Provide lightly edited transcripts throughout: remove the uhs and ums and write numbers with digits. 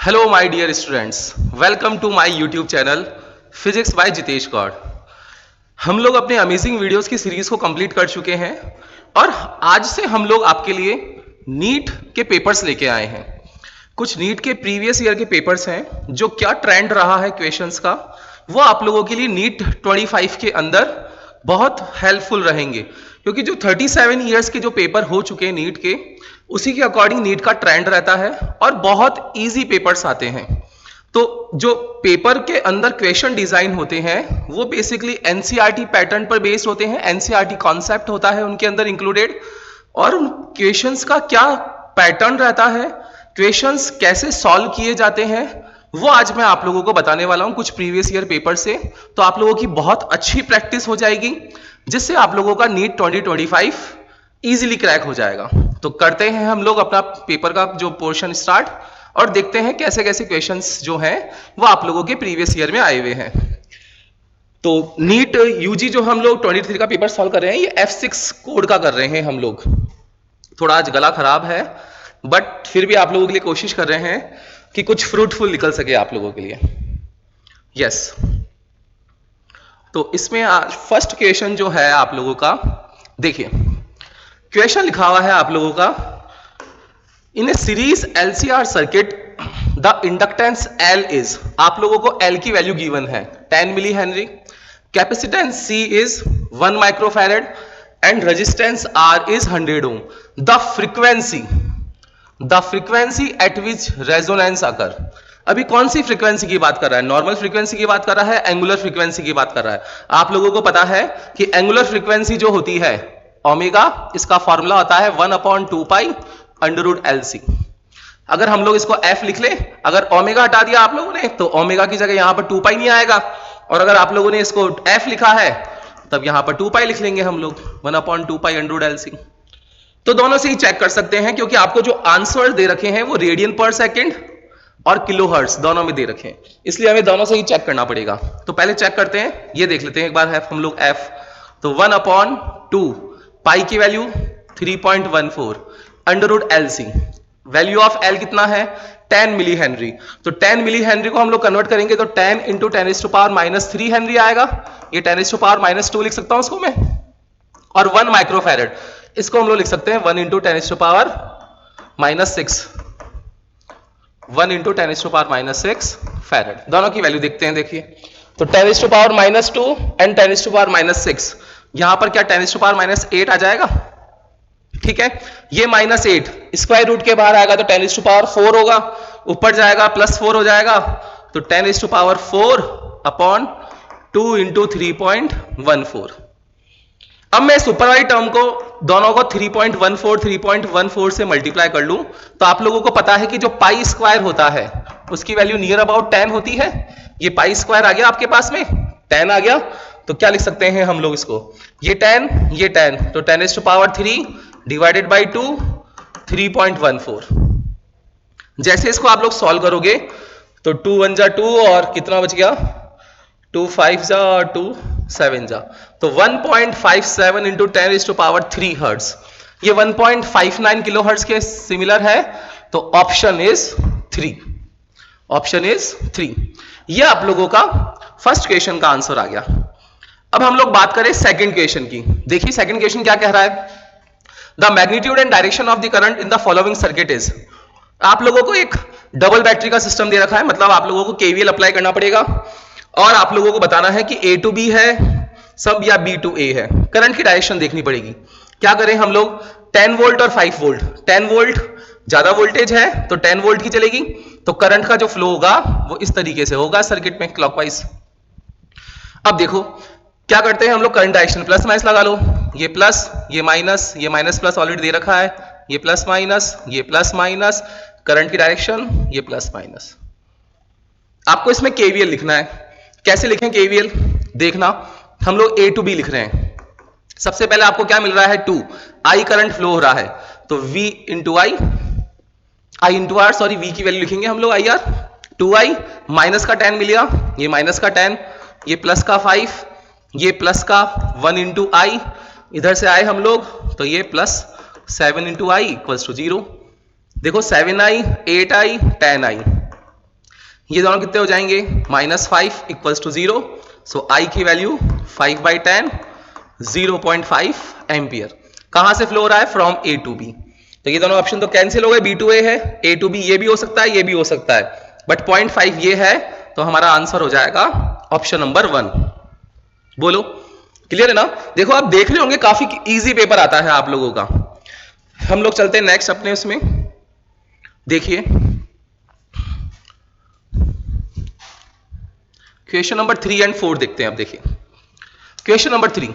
Hello my dear students, welcome to my YouTube channel physics by Jitesh Gaur. हम लोग अपने amazing videos की series को कंप्लीट कर चुके हैं और आज से हम लोग आपके लिए नीट के पेपर्स लेके आए हैं। कुछ नीट के प्रीवियस ईयर के पेपर्स हैं जो क्या ट्रेंड रहा है क्वेश्चंस का, वो आप लोगों के लिए नीट 25 के अंदर बहुत हेल्पफुल रहेंगे, क्योंकि जो 37 ईयर्स के जो पेपर हो चुके हैं नीट के, उसी के अकॉर्डिंग नीट का ट्रेंड रहता है और बहुत इजी पेपर्स आते हैं। तो जो पेपर के अंदर क्वेश्चन डिजाइन होते हैं वो बेसिकली एनसीईआरटी पैटर्न पर बेस्ड होते हैं, एनसीईआरटी कॉन्सेप्ट होता है उनके अंदर इंक्लूडेड, और उन क्वेश्चंस का क्या पैटर्न रहता है, क्वेश्चंस कैसे सॉल्व किए जाते हैं, वो आज मैं आप लोगों को बताने वाला हूं कुछ प्रीवियस ईयर पेपर से। तो आप लोगों की बहुत अच्छी प्रैक्टिस हो जाएगी, जिससे आप लोगों का नीट 2025 इजीली क्रैक हो जाएगा। तो करते हैं हम लोग अपना पेपर का जो पोर्शन स्टार्ट और देखते हैं कैसे कैसे क्वेश्चंस जो हैं वो आप लोगों के प्रीवियस ईयर में आए हुए हैं। तो नीट यूजी जो हम लोग 23 का पेपर सॉल्व कर रहे हैं, ये F6 कोड का कर रहे हैं हम लोग। थोड़ा आज गला खराब है, बट फिर भी आप लोगों के लिए कोशिश कर रहे हैं कि कुछ फ्रूटफुल निकल सके आप लोगों के लिए। यस, तो इसमें फर्स्ट क्वेश्चन जो है आप लोगों का, देखिए क्वेश्चन लिखा हुआ है आप लोगों का, in a series LCR circuit the inductance L is, आप लोगों को L की वैल्यू गिवन है 10 milli henry, capacitance C is 1 microfarad and resistance R is 100 ohm. The frequency at which resonance occur. अभी कौन सी फ्रीक्वेंसी की बात कर रहा है? नॉर्मल फ्रीक्वेंसी की बात कर रहा है, एंगुलर फ्रीक्वेंसी की बात कर रहा है। आप लोगों को पता है कि एंगुलर फ्रीक्वेंसी जो होती है ओमेगा, इसका फॉर्मूला होता है 1/2 पाई अंडर रूट LC। अगर हम लोग इसको F लिख ले, अगर ओमेगा हटा दिया आप लोगों ने तो ओमेगा की जगह यहां पर 2 पाई नहीं आएगा, और अगर आप लोगों ने इसको F लिखा है तब यहां पर 2 पाई लिख लेंगे हम लोग, 1/2 पाई अंडर रूट LC। तो दोनों से ही चेक कर सकते हैं, क्योंकि आपको जो आंसर दे रखे हैं वो रेडियन पर सेकेंड और किलोहर्ट्ज दोनों में दे रखे हैं, इसलिए हमें दोनों से ही चेक करना पड़ेगा। तो पहले चेक करते हैं, ये देख लेते हैं एक बार F, हम लोग F, तो 1/2 पाई की value 3.14 under root LC, value of L कितना है 10 मिली हेनरी। तो 10 मिली हेनरी को हम लोग कन्वर्ट करेंगे तो 10 इंटू 10⁻³ हेनरी आएगा, ये 10⁻² लिख सकता हूं उसको मैं, और 1 माइक्रोफैरेड इसको हम लोग लिख सकते हैं 1 इंटू 10⁻⁻6, 1 इंटू 10⁻⁻6 फैरेड। दोनों की वैल्यू देखते हैं, देखिए तो 10⁻² एंड 10⁻6, यहां पर क्या 10⁻8 आ जाएगा, ठीक है। ये -8 स्क्वायर रूट के बाहर आएगा तो 10⁻4 होगा, ऊपर जाएगा +4 हो जाएगा, तो 10⁻4/2 इंटू 3.14। अब मैं इस ऊपर वाली टर्म को दोनों को 3.14 से मल्टीप्लाई कर लूं तो आप लोगों को पता है कि जो पाई स्क्वायर होता है उसकी वैल्यू नियर अबाउट 10 होती है। ये पाई स्क्वायर आ गया आपके पास में, 10 आ गया, तो क्या लिख सकते हैं हम लोग इसको, ये 10 ये 10, तो 10⁻³ डिवाइडेड बाई 2 3.14। जैसे इसको आप लोग सॉल्व करोगे तो 2 1 जा 2 और कितना बच गया, 2 5 जा और 2 7 जा, तो 1.57 इंटू 10⁻³ हर्ट्ज, ये 1.59 किलो हर्ट्ज के सिमिलर है। तो ऑप्शन इज 3, ऑप्शन इज 3। ये आप लोगों का फर्स्ट क्वेश्चन का आंसर आ गया। अब हम लोग बात करें सेकंड क्वेश्चन की। देखिए सेकंड क्वेश्चन क्या कह रहा है, the magnitude and direction of the current in the following circuit is. आप लोगों को एक डबल बैटरी का सिस्टम दे रखा है, मतलब आप लोगों को KVL अप्लाई करना पड़ेगा और आप लोगों को बताना है कि A to B है सब या B to A है। करंट की डायरेक्शन देखनी पड़ेगी। क्या करें हम लोग, 10 वोल्ट और 5 वोल्ट, 10 वोल्ट ज्यादा वोल्टेज है तो 10 वोल्ट की चलेगी, तो करंट का जो फ्लो होगा वो इस तरीके से होगा सर्किट में क्लॉकवाइज। अब देखो क्या करते हैं हम लोग, करंट डायरेक्शन प्लस माइनस लगा लो, ये प्लस ये माइनस, ये माइनस प्लस ऑलरेडी दे रखा है, ये प्लस माइनस ये प्लस माइनस, करंट की डायरेक्शन ये प्लस माइनस। आपको इसमें KVL लिखना है। कैसे लिखें KVL, देखना हम लोग A to B लिख रहे हैं। सबसे पहले आपको क्या मिल रहा है, 2 I करंट फ्लो हो रहा है, तो V into I into R, sorry V की वैल्यू लिखेंगे हम लोग IR, 2I माइनस का 10 मिलेगा, ये माइनस का 10, ये प्लस का 5, ये प्लस का 1 इंटू I, इधर से आए हम लोग तो ये +7 इंटू I इक्वल्स टू 0। देखो 7I 8I 10I, ये दोनों कितने हो जाएंगे, -5 इक्वल्स टू 0। सो आई की वैल्यू 5/10 0.5 एम्पियर। कहां से फ्लो हो रहा है, फ्रॉम ए टू बी। तो ये दोनों ऑप्शन तो कैंसिल हो गए, बी टू ए है, ए टू बी ये भी हो सकता है, ये भी हो सकता है, बट 0.5 ये है, तो हमारा आंसर हो जाएगा ऑप्शन नंबर 1। बोलो क्लियर है ना। देखो आप देख रहे होंगे काफी इजी पेपर आता है आप लोगों का। हम लोग चलते हैं नेक्स्ट अपने उसमें, देखिए क्वेश्चन नंबर 3 एंड 4 देखते हैं। अब देखिए question number 3,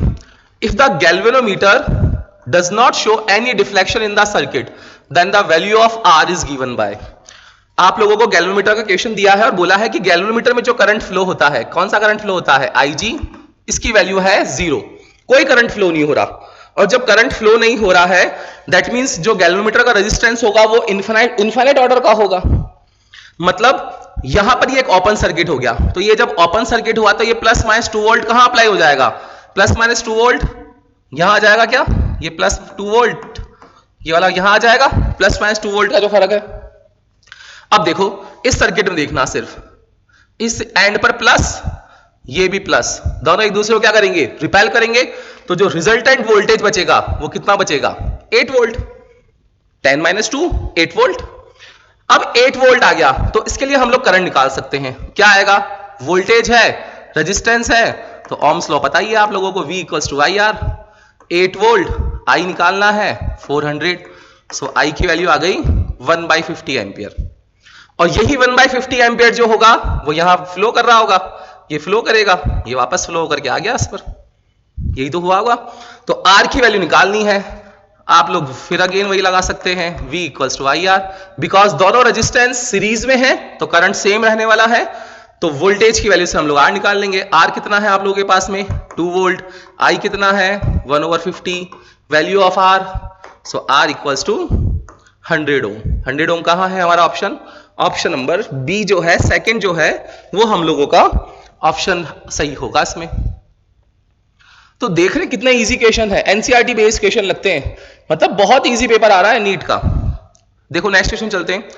if the galvanometer does not show any deflection in the circuit then the value of R is given by. आप लोगों को गैल्वेनोमीटर का क्वेश्चन दिया है और बोला है कि गैल्वेनोमीटर में जो करंट फ्लो होता है, कौन सा करंट फ्लो होता है, IG, इसकी वैल्यू है 0, कोई करंट फ्लो नहीं हो रहा। और जब करंट फ्लो नहीं हो रहा है दैट मींस जो गैल्वेनोमीटर का रेजिस्टेंस होगा वो इनफाइनाइट ऑर्डर का होगा। मतलब यहां पर ये एक ओपन सर्किट हो गया, तो ये जब ओपन सर्किट हुआ तो ये +-2 वोल्ट कहां अप्लाई हो जाएगा, +-2 वोल्ट यहां आ जाएगा। क्या ये +2 वोल्ट, ये वाला यहां आ जाएगा, +-2 वोल्ट का जो फर्क है। अब देखो इस सर्किट में देखना, सिर्फ इस एंड पर प्लस, ये भी प्लस, दोनों एक दूसरे को क्या करेंगे, रिपेल करेंगे। तो जो रिजल्टेंट वोल्टेज बचेगा वो कितना बचेगा, 8 वोल्ट। 10 - 2 8 वोल्ट। अब 8 वोल्ट आ गया तो इसके लिए हम लोग करंट निकाल सकते हैं। क्या आएगा, वोल्टेज है, रेजिस्टेंस है, तो ओम्स लॉ पता ही है आप लोगों को, V = IR। 8 वोल्ट, I निकालना है 400, सो I की वैल्यू आ गई 1/50 एम्पियर। और यही 1/50 एम्पियर जो होगा वो यहां फ्लो कर रहा होगा, ये फ्लो करेगा, ये वापस फ्लो करके आ गया इस पर, यही तो हुआ होगा। तो R की वैल्यू निकालनी है, आप लोग फिर अगेन वही लगा सकते हैं, V = IR। बिकॉज दोनों रेजिस्टेंस सीरीज में है तो करंट सेम रहने वाला है, तो वोल्टेज की वैल्यू से हम लोग R निकाल लेंगे। R कितना है आप लोगों के पास में, 2 वोल्ट। I कितना है, 1/50, value of R, so R = 100 ओम। 100 ओम कहां है हमारा ऑप्शन, ऑप्शन नंबर बी जो है, सेकंड जो है, वो हम लोगों का ऑप्शन सही होगा इसमें। तो देख रहे कितना इजी क्वेश्चन है, एनसीईआरटी बेस्ड क्वेश्चन लगते हैं, मतलब बहुत इजी पेपर आ रहा है नीट का। देखो नेक्स्ट क्वेश्चन चलते हैं।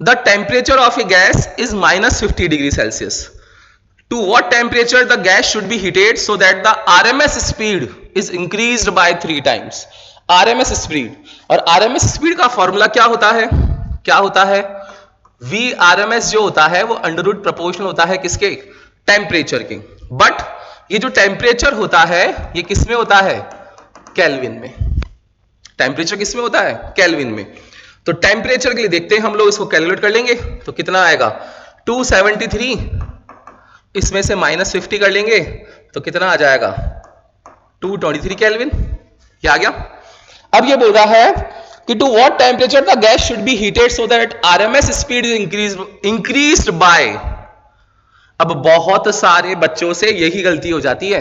The temperature of a gas is -50 degree Celsius. To what temperature the gas should be heated so that the RMS speed is increased by 3 times. RMS speed, और RMS speed का formula क्या होता है, क्या होता है, VRMS जो होता है वो √ प्रोपोर्शनल होता है किसके, टेम्परेचर के। बट ये जो टेम्परेचर होता है ये किसमें होता है, केल्विन में। टेम्परेचर किसमें होता है, केल्विन में। तो टेम्परेचर के लिए देखते हैं हम लोग, इसको कैलकुलेट कर लेंगे तो कितना आएगा, 273, इसमें से -50 कर लेंगे तो कितना आ जाएगा, 223 केल्विन। ये आ गया। अब ये बोल रहा है कि to what temperature the gas should be heated so that RMS speed is increased by. अब बहुत सारे बच्चों से यही गलती हो जाती है,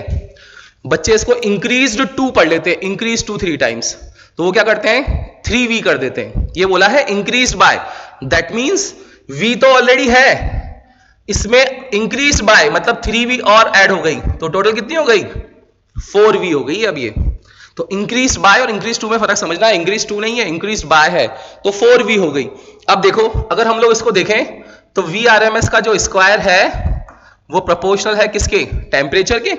बच्चे इसको इंक्रीज्ड 2 पढ़ लेते हैं, इंक्रीज 2 3 टाइम्स, तो वो क्या करते हैं 3V कर देते हैं। ये बोला है increased by, that means V तो ऑलरेडी है, इसमें इंक्रीज्ड बाय मतलब 3V और ऐड हो गई, तो टोटल कितनी हो गई, 4V हो गई। अब ये तो इंक्रीज बाय और इंक्रीज 2 में फर्क समझना है, इंक्रीज 2 नहीं है, इंक्रीज बाय है, तो 4V हो गई। अब देखो अगर हम लोग इसको देखें तो VRMS का जो स्क्वायर है वो प्रोपोर्शनल है किसके, टेम्परेचर के।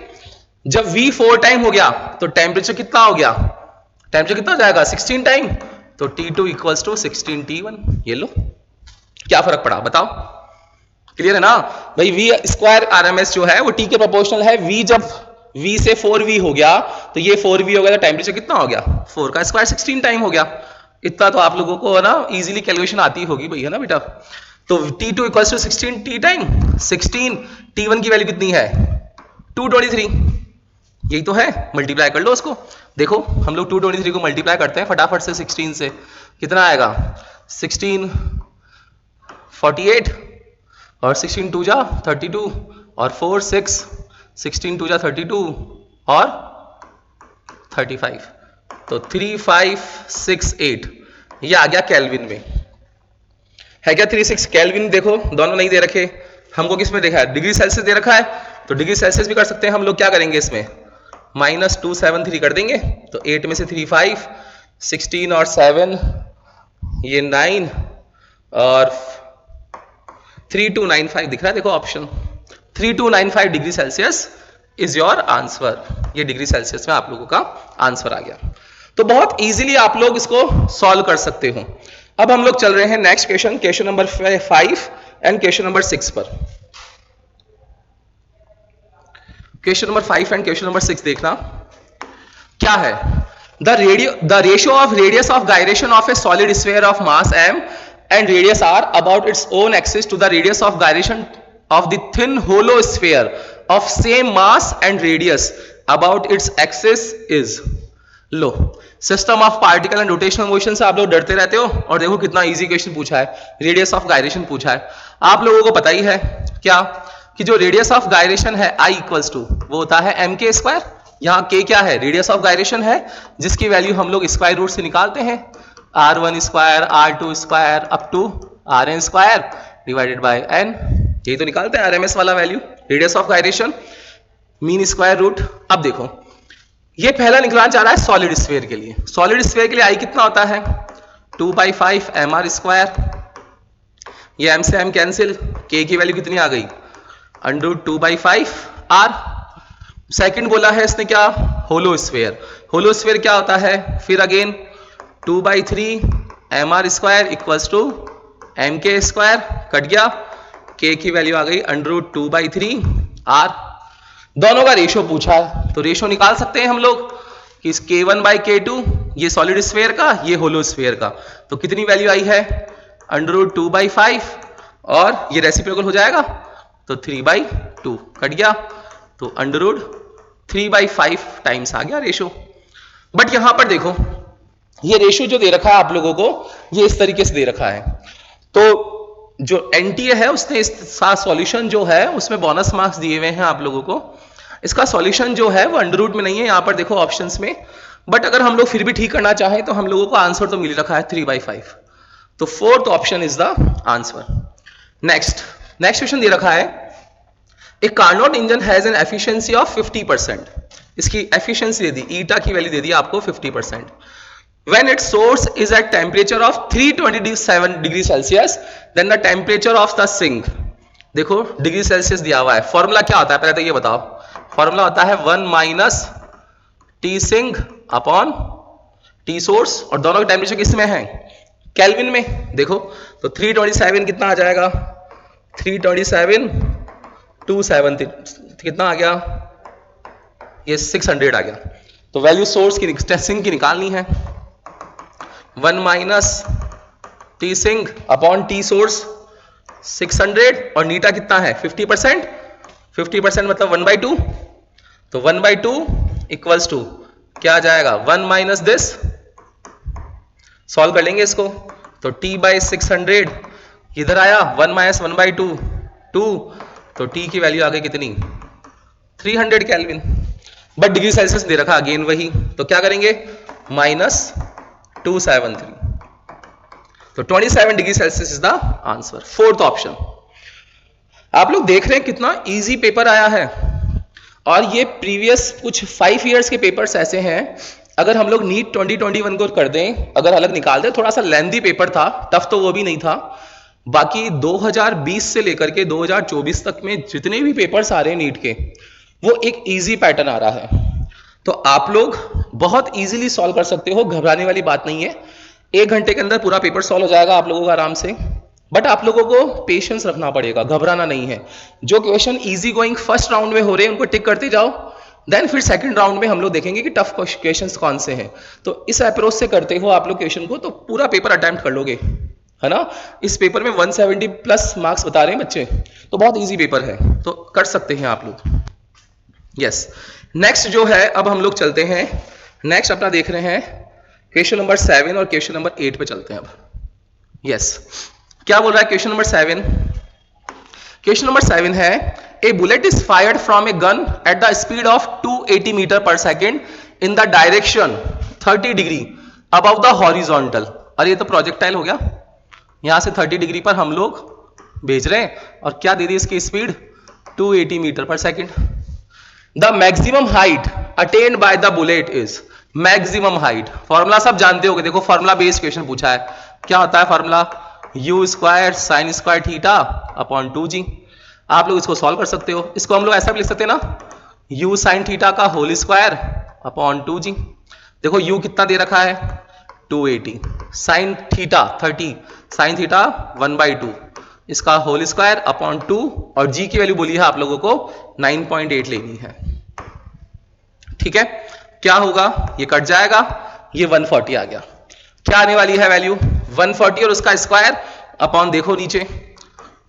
जब V 4 टाइम हो गया तो टेम्परेचर कितना हो गया, टेम्परेचर कितना हो जाएगा 16 टाइम, तो T2 = 16 T1। ये लो क्या फर्क पड़ा बताओ, क्लियर है ना भाई। V² RMS जो है वो T के प्रोपोर्शनल है। V जब V से 4V हो गया तो ये 4V हो गया, तो टेम्परेचर कितना हो गया, 4 का स्क्वायर 16 टाइम हो गया। इतना तो आप लोगों को है ना इजीली कैलकुलेशन आती होगी भाई, है ना बेटा। तो T2 = 16 T टाइम 16, T1 की वैल्यू कितनी है 223, यही तो है, मल्टीप्लाई कर लो उसको। देखो हम लोग 223 को मल्टीप्लाई करते हैं फटाफट से 16 से, कितना आएगा 16 48 और 16 2 जा 32 और 4 6 16 2 जा 32 और 35, तो 3568 ये आ गया केल्विन में, है क्या 36 केल्विन। देखो दोनों नहीं दे रखे हमको, किस में देखा है, डिग्री सेल्सियस दे रखा है, तो डिग्री सेल्सियस भी कर सकते हैं हम लोग। क्या करेंगे इसमें -273 कर देंगे, तो 8 में से 3 5, 16 और 7 ये 9 और 3295 दिख रहा है, देखो option 3295 degree Celsius is your answer. ये डिग्री सेल्सियस में आप लोगों का आंसर आ गया। तो बहुत इजीली आप लोग इसको सॉल्व कर सकते हो। अब हम लोग चल रहे हैं next question, question number 5 and question number 6 पर। Question number 5 and question number 6 देखना क्या है। The ratio of radius of gyration of A solid sphere of mass m and radius r about its own axis to the radius of gyration of the thin hollow sphere of same mass and radius about its axis is। Low, system of particle and rotational motion से आप लोग डरते रहते हो, और देखो कितना easy question पूछा है, रेडियस ऑफ गायरेशन पूछा है। आप लोगों को पता ही है क्या कि जो रेडियस ऑफ गायरेशन है I इक्वल्स टू वो होता है m के स्क्वायर। यहाँ k क्या है, रेडियस ऑफ गायरेशन है, जिसकी वैल्यू हम लोग स्क्वायर रूट से निकालते हैं, r1 square r2 square up to rn square divided by n। यही तो निकालते हैं RMS वाला value, radius of gyration mean square root. अब देखो ये पहला निकलना चाह रहा है सॉलिड स्फीयर के लिए। सॉलिड स्फीयर के लिए I कितना होता है 2/5 mr स्क्वायर, ये m से m कैंसिल, k की वैल्यू कितनी आ गई √2/5 r। सेकंड बोला है इसने क्या, होलो स्फीयर। होलो स्फीयर क्या होता है, फिर again 2/3 mr square equals to mk square, cut गया, k की वैल्यू आ गई √2/3 r। दोनों का रेशो पूछा है, तो रेशो निकाल सकते हैं हम लोग कि k1/k2, ये सॉलिड स्फीयर का, ये होलो स्फीयर का, तो कितनी वैल्यू आई है √2/5 और ये रेसिप्रोकल हो जाएगा तो 3/2, कट गया, तो √3/5 टाइम्स आ गया रेशो। बट यहां पर देखो ये रेशो जो दे रखा है आप लोगों को, ये इस तरीके से दे रखा है, तो जो एनटीए है उसने इसका सॉल्यूशन जो है उसमें बोनस मार्क्स दिए हुए हैं आप लोगों को। इसका सॉल्यूशन जो है वो अंडर रूट में नहीं है, यहां पर देखो ऑप्शंस में, बट अगर हम लोग फिर भी ठीक करना चाहें तो हम लोगों को आंसर तो मिल रखा है 3/5, तो fourth option is the answer. Next question दे रखा है, a Carnot engine has an efficiency of 50%। इसकी एफिशिएंसी दे दी, ईटा की वैल्यू दे दी आपको 50%। When its source is at temperature of 327 degree Celsius, then the temperature of the sink, देखो degree Celsius दिया हुआ है, फॉर्मूला क्या होता है पहले तो ये बताओ। फॉर्मूला होता है 1 - T sink upon T source, और दोनों का टेम्परेचर किस में है, केल्विन में। देखो तो 327 कितना आ जाएगा, 327 270 कितना आ गया, ये 600 आ गया। तो वैल्यू सोर्स की सिंक की निकालनी है, 1 - T sink upon T source 600, और नीटा कितना है 50%, 50% मतलब 1/2, तो 1/2 इक्वल्स टू क्या आ जाएगा 1 - दिस, सॉल्व कर लेंगे इसको, तो T/600 इधर आया, 1 - 1/2 2, तो T की वैल्यू आ गई कितनी 300 केल्विन। बट डिग्री सेल्सियस दे रखा अगेन वही, तो क्या करेंगे -273, तो 27 degree Celsius is the answer, fourth option. आप लोग देख रहे हैं कितना इजी पेपर आया है, और ये प्रीवियस कुछ 5 इयर्स के पेपर्स ऐसे हैं, अगर हम लोग नीट 2021 को कर दें, अगर अलग निकाल दें, थोड़ा सा लेंथी पेपर था, टफ तो वो भी नहीं था, बाकी 2020 से लेकर के 2024 तक में जितने भी पेपर्स आ रहे हैं नीट के, वो एक इजी पैटर्न आ रहा है, तो आप लोग बहुत इजीली सॉल्व कर सकते हो, घबराने वाली बात नहीं है। 1 घंटे के अंदर पूरा पेपर सॉल्व हो जाएगा आप लोगों का आराम से, बट आप लोगों को पेशेंस रखना पड़ेगा, घबराना नहीं है। जो question easy going first round में हो रहे हैं उनको टिक करते जाओ, देन फिर सेकंड राउंड में हम लोग देखेंगे कि टफ क्वेश्चंस कौन से हैं। तो इस अप्रोच से करते हो आप लोग क्वेश्चन को, तो पूरा पेपर अटेम्प्ट कर लोगे, है ना। इस पेपर में 170 प्लस मार्क्स बता रहे हैं बच्चे, तो बहुत इजी पेपर है, तो कर सकते हैं आप लोग। यस, नेक्स्ट जो है अब हम लोग चलते हैं, नेक्स्ट अपना देख रहे हैं क्वेश्चन नंबर 7 और क्वेश्चन नंबर 8 पे चलते हैं अब। यस, क्या बोल रहा है क्वेश्चन नंबर 7? क्वेश्चन नंबर 7 है, a bullet is fired from a gun at the speed of 280 metre per second in the direction 30 degree above the horizontal. और ये तो प्रोजेक्टाइल हो गया, यहां से 30 डिग्री पर हम लोग भेज रहे हैं, और क्या दे दी इसकी speed 280 metre per second. The maximum height attend by the bullet is, maximum height formula सब जानते होगे, देखो फॉर्मूला बेस्ड क्वेश्चन पूछा है, क्या होता है formula, u² sin² theta upon 2g। आप लोग इसको सॉल्व कर सकते हो। इसको हम लोग ऐसा भी लिख सकते हैं ना, u साइन थीटा का होल स्क्वायर अपॉन 2g। देखो u कितना दे रखा है 280, साइन थीटा 30, साइन थीटा 1/2, इसका होल स्क्वायर अपॉन 2, और g की वैल्यू बोली है आप लोगों को 9.8 लेनी है। ठीक है, क्या होगा, ये कट जाएगा, ये 140 आ गया। क्या आने वाली है वैल्यू 140 और उसका स्क्वायर अपॉन, देखो नीचे,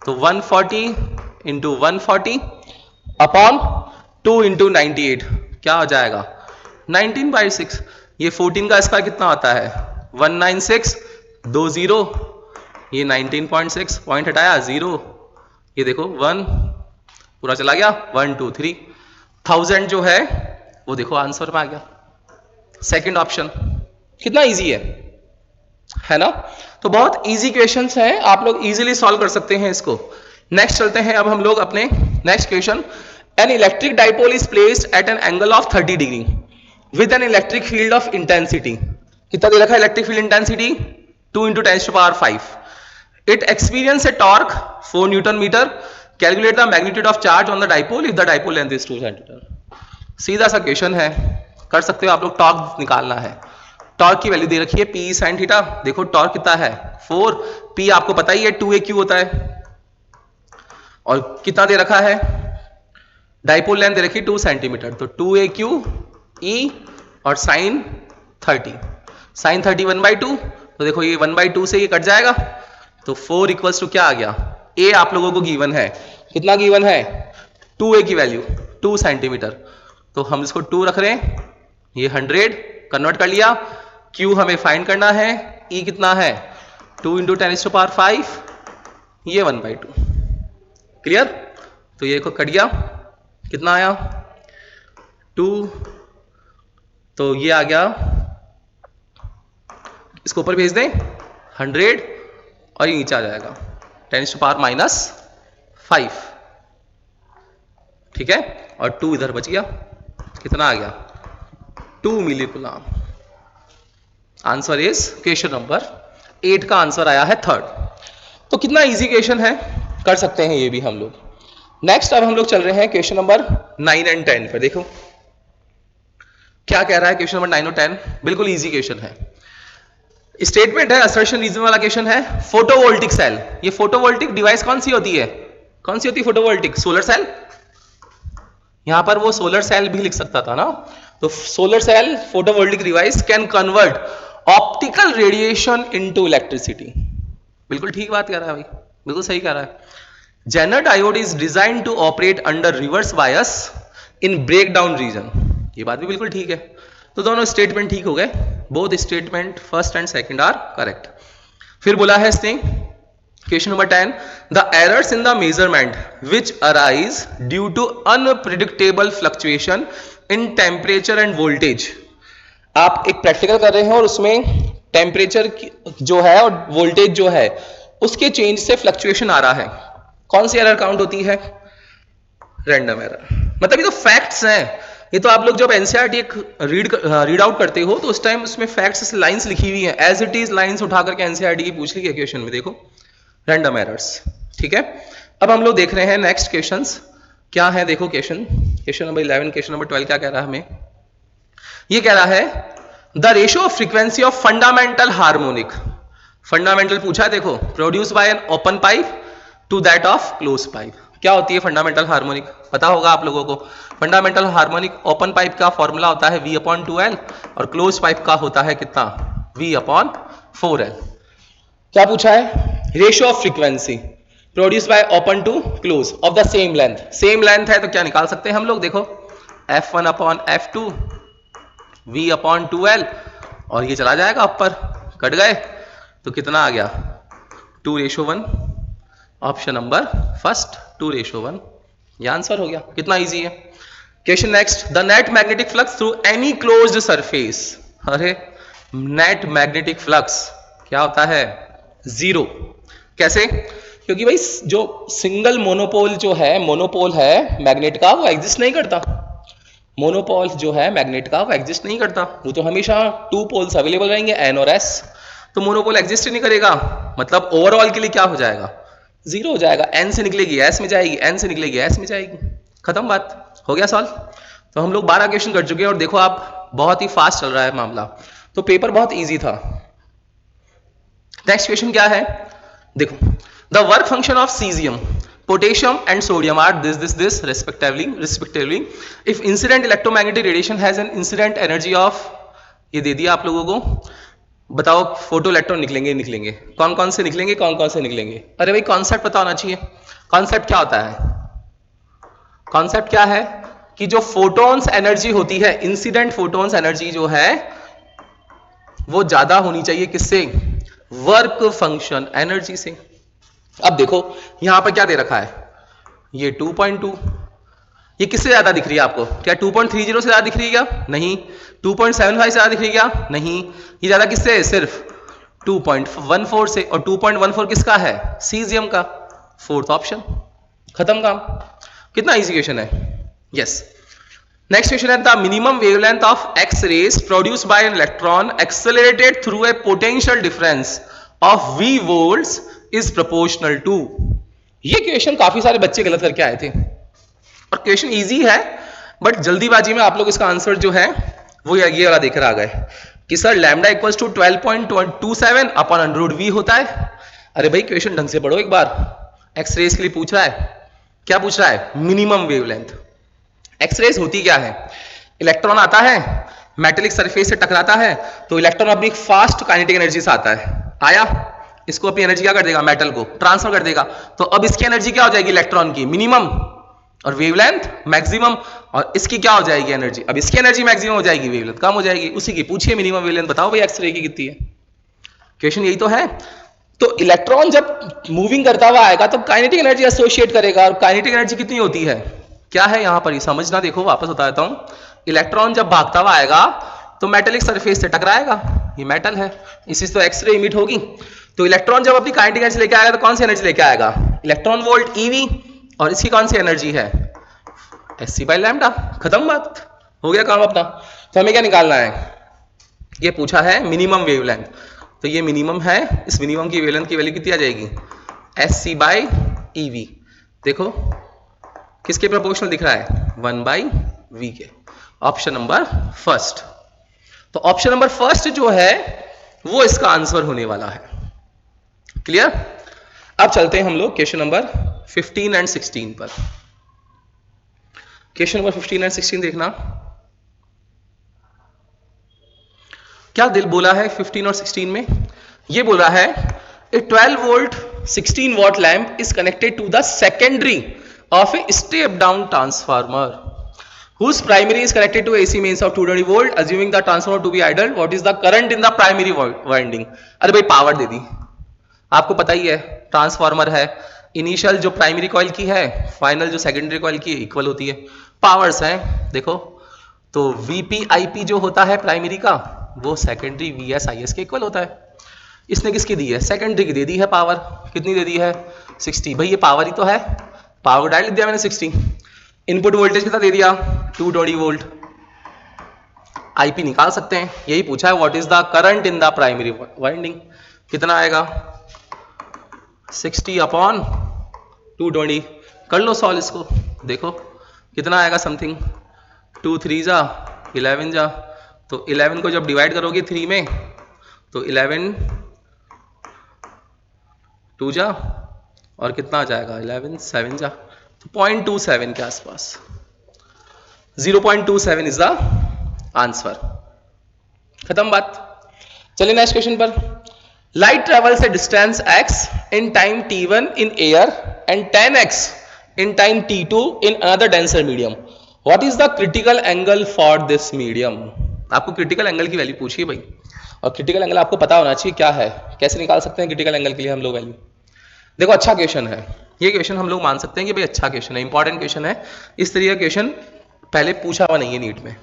तो 140 इंटू 140 अपॉन 2 इंटू 98, क्या हो जाएगा 19/6। ये 14 का स्क्वायर कितना होता है 196, 2 0, ये 19.6, पॉइंट हटाया 0, ये देखो 1 पूरा चला गया 1 2 3, 1000 जो है वो देखो आंसर में आ गया। सेकंड ऑप्शन कितना इजी है ना। तो बहुत इजी क्वेश्चंस हैं, आप लोग इजीली सॉल्व कर सकते हैं इसको। नेक्स्ट चलते हैं अब हम लोग अपने next question. An electric dipole is placed at an angle of 30 degree with an electric field of intensity, कितना दे रखा है electric field intensity 2 × 10⁵। It experience a torque 4 newton meter. Calculate the magnitude of charge on the dipole if the dipole length is 2 centimeter. सीधा सा question है, कर सकते हो आप लोग। टॉर्क निकालना है, टॉर्क की वैल्यू दे रखी है P sin थीटा। देखो टॉर्क कितना है 4, P आपको पता ही है 2AQ होता है, और कितना दे रखा है डाइपोल लेंथ दे रखी है 2 सेंटीमीटर, तो 2AQ E और साइन 30, साइन 30 1/2, तो देखो ये 1/2 से ये कट जाएगा, तो 4 इक्वल्स टू क्या आ गया, A आप लोगों को गिवन है, कितना गिवन है 2A की वैल्यू 2 सेंटीमीटर, तो हम इसको 2 रख रहे हैं, ये 100 कन्वर्ट कर लिया। Q हमें फाइंड करना है, E कितना है 2 × 10⁵, ये 1/2। क्लियर, तो ये को कट गया, कितना आया 2, तो ये आ गया, इसको ऊपर भेज दें 100 और ये नीचे आ जाएगा 10⁻⁻5। ठीक है, और 2 इधर बच गया, कितना आ गया 2 milli coulomb. Answer is question number 8 का आंसर आया है थर्ड। तो कितना इजी क्वेश्चन है, कर सकते हैं ये भी हम लोग। नेक्स्ट अब हम लोग चल रहे हैं क्वेश्चन नंबर 9 और 10 पर। देखो क्या कह रहा है क्वेश्चन नंबर 9 और 10, बिल्कुल इजी क्वेश्चन है। स्टेटमेंट है, असर्शन रीजन वाला क्वेश्चन है। फोटोवोल्टिक सेल, ये फोटोवोल्टिक डिवाइस कौन सी होती है, कौन सी होती है फोटोवोल्टिक, सोलर सेल। यहां पर वो सोलर सेल भी लिख सकता था ना, तो solar cell photovoltaic device can convert optical radiation into electricity. बिल्कुल ठीक बात कह रहा है भाई, बिल्कुल सही कह रहा है। Zener diode is design to operate under reverse bias in breakdown region, ये बात भी बिल्कुल ठीक है। तो दोनों स्टेटमेंट ठीक हो गए, both statement first and second are correct. फिर बोला है इसने question number 10, the errors in the measurement which arise due to unpredictable fluctuation in temperature and voltage. आप एक प्रैक्टिकल कर रहे हैं और उसमें टेम्परेचर जो है और वोल्टेज जो है उसके चेंज से फ्लक्चुएशन आ रहा है, कौन सी एरर काउंट होती है, रैंडम एरर। मतलब ये तो फैक्ट्स हैं, ये तो आप लोग जब एनसीईआरटी एक रीड आउट करते हो तो उस टाइम उसमें फैक्ट्स लाइंस लिखी हुई हैं, एज इट इज लाइंस उठा करके एनसीईआरटी की पूछ ली है क्वेश्चन में, देखो रैंडम एरर्स। ठीक है, अब हम लोग देख रहे हैं नेक्स्ट क्वेश्चंस क्या है। देखो क्वेश्चन नंबर 11, क्वेश्चन नंबर 12 क्या कह रहा है हमें, ये कह रहा है the ratio of frequency of fundamental harmonic. Fundamental पूछा है, देखो produce by an open pipe to that of close pipe. क्या होती है फंडामेंटल हार्मोनिक, पता होगा आप लोगों को। फंडामेंटल हार्मोनिक ओपन पाइप का फॉर्मूला होता है V/2L और क्लोज पाइप का होता है कितना V/4L। क्या पूछा है, ratio of frequency produce by open to close of the same length. Same length है तो क्या निकाल सकते हैं हम लोग, देखो F1/F2 V/2L, और ये चला जाएगा ऊपर, कट गए, तो कितना आ गया 2:1। ऑप्शन नंबर फर्स्ट 2:1, ये आंसर हो गया। कितना इजी है। Question next, the net magnetic flux through any closed surface. अरे नेट मैग्नेटिक फ्लक्स क्या होता है 0। कैसे, क्योंकि भाई जो सिंगल मोनोपोल जो है, मोनोपोल है मैग्नेट का, वो एग्जिस्ट नहीं करता। मोनोपोल जो है मैग्नेट का वो एग्जिस्ट नहीं करता, वो तो हमेशा 2 पोल्स अवेलेबल रहेंगे N और S, तो मोनोपोल एग्जिस्ट ही नहीं करेगा। मतलब ओवरऑल के लिए क्या हो जाएगा जीरो हो जाएगा, एन से निकलेगी एस में जाएगी, एन से निकलेगी एस में जाएगी, खत्म बात, हो गया सॉल्व। तो हम लोग 12 क्वेश्चन कर चुके हैं और देखो आप बहुत ही फास्ट चल रहा है मामला, तो पेपर बहुत इजी था। नेक्स्ट क्वेश्चन क्या है, देखो the work function of caesium, potassium and sodium are this respectively if incident electromagnetic radiation has an incident energy of, ये दे दिया आप लोगों को, बताओ फोटो इलेक्ट्रॉन निकलेंगे निकलेंगे, कौन कौन से निकलेंगे कौन कौन से निकलेंगे। अरे भाई कॉन्सेप्ट पता होना चाहिए, कॉन्सेप्ट क्या होता है, कॉन्सेप्ट क्या है कि जो फोटॉन्स एनर्जी होती है, इंसिडेंट फोटॉन्स एनर्जी जो है वो ज्यादा होनी चाहिए किससे, वर्क फंक्शन एनर्जी से। अब देखो यहां पर क्या दे रखा है, ये 2.2, ये किससे ज्यादा दिख रही है आपको, क्या 2.30 से ज्यादा दिख रही है क्या, नहीं। 2.75 से ज्यादा दिख रही है क्या, नहीं। ये ज्यादा किससे है, सिर्फ 2.14 से, और 2.14 किसका है, सीजियम का, फोर्थ ऑप्शन, खत्म काम। कितना इजी क्वेश्चन है, यस। नेक्स्ट क्वेश्चन है the minimum wavelength of X rays produced by an electron accelerated through a potential difference of v volts is proportional to. ये क्वेश्चन काफी सारे बच्चे गलत करके आए थे, और क्वेश्चन इजी है बट जल्दीबाजी में आप लोग इसका आंसर जो है वो ये वाला देकर आ गए कि sir lambda equals to 12.27 upon under V होता है। अरे भाई क्वेश्चन ढंग से पढ़ो एक बार, एक्स रेज के लिए पूछ रहा है, क्या पूछ रहा है, मिनिमम वेवलेंथ। एक्स रेज होती क्या है, इलेक्ट्रॉन आता है मेटेलिक सरफेस से टकराता है, तो इलेक्ट्रॉन अपनी फास्ट काइनेटिक एनर्जी से आता है, आया, इसको अपनी एनर्जी क्या कर देगा, मेटल को ट्रांसफर कर देगा, तो अब इसकी एनर्जी क्या हो जाएगी, इलेक्ट्रॉन की मिनिमम, और वेवलेंथ मैक्सिमम, और इसकी क्या हो जाएगी एनर्जी, अब इसकी एनर्जी मैक्सिमम हो जाएगी, वेवलेंथ कम हो जाएगी, उसी की पूछिए मिनिमम वेवलेंथ बताओ भाई एक्सरे की कितनी है, क्वेश्चन यही तो है। तो इलेक्ट्रॉन जब मूविंग करता हुआ आएगा तो काइनेटिक एनर्जी एसोसिएट करेगा, और काइनेटिक एनर्जी कितनी होती है, क्या है यहां पर, ये समझना, देखो वापस बता देता हूं, इलेक्ट्रॉन जब भागता हुआ आएगा तो मेटेलिक सरफेस से टकराएगा, ये मेटल है, इसी से तो एक्सरे इमिट होगी, तो इलेक्ट्रॉन जब अपनी काइनेटिक एनर्जी लेके आएगा तो कौन सी एनर्जी लेके आएगा, इलेक्ट्रॉन वोल्ट ईवी, और इसकी कौन सी एनर्जी है, एससी बाय लैम्डा, खत्म बात, हो गया काम अपना। तो हमें क्या निकालना है, ये पूछा है मिनिमम वेवलेंथ, तो ये मिनिमम है, इस मिनिमम की वेवलेंथ की वैल्यू कितनी आ जाएगी, एससी बाय ईवी, देखो किसके प्रोपोर्शनल दिख रहा है, 1/v के, ऑप्शन नंबर फर्स्ट। तो ऑप्शन नंबर फर्स्ट जो है वो इसका आंसर होने वाला है, क्लियर। अब चलते हैं हम लोग क्वेश्चन नंबर 15 एंड 16 पर। क्वेश्चन नंबर 15 एंड 16 देखना, क्या दिल बोला है 15 और 16 में, ये बोला है ए 12 volt 16 watt lamp is connected to the secondary of a step down transformer whose primary is connected to AC mains of 220 volt, assuming the transformer to be idle, what is the current in the primary winding। अरे भाई power दे दी, आपको पता ही है transformer है, initial जो primary coil की है, final जो सेकेंडरी कॉइल की इक्वल होती है, पावर्स हैं देखो, तो वीपी आईपी जो होता है प्राइमरी का वो सेकेंडरी वीएस आईएस के इक्वल होता है। इसने किसकी दी है, सेकेंडरी की दे दी है पावर, कितनी दे दी है 60, भाई ये पावर ही तो है, पावर डायल दिया मैंने 60, इनपुट वोल्टेज कितना दे दिया 220 वोल्ट, आईपी निकाल सकते हैं, यही पूछा है what is the current in the primary winding, कितना आएगा 60 अपॉन 220, कर लो सॉल्व इसको, देखो कितना आएगा समथिंग 2 3 जा 11 जा, तो 11 को जब डिवाइड करोगे 3 में तो 11 2 जा, और कितना आ जाएगा 11 7 जा, तो 0.27 के आसपास, 0.27 इज द आंसर, खत्म बात। चलिए नेक्स्ट क्वेश्चन पर, light travels A distance x in time t1 in air and 10x in time t2 in another denser medium, what is the critical angle for this medium। आपको critical angle की value पूछी है भाई, और critical angle आपको पता होना चाहिए क्या है, कैसे निकाल सकते हैं क्रिटिकल एंगल के लिए हम लोग वैल्यू। देखो अच्छा क्वेश्चन है ये, क्वेश्चन हम लोग मान सकते हैं कि भाई अच्छा क्वेश्चन है, इंपॉर्टेंट क्वेश्चन है, इस तरीके का क्वेश्चन पहले पूछा हुआ नहीं है नीट में।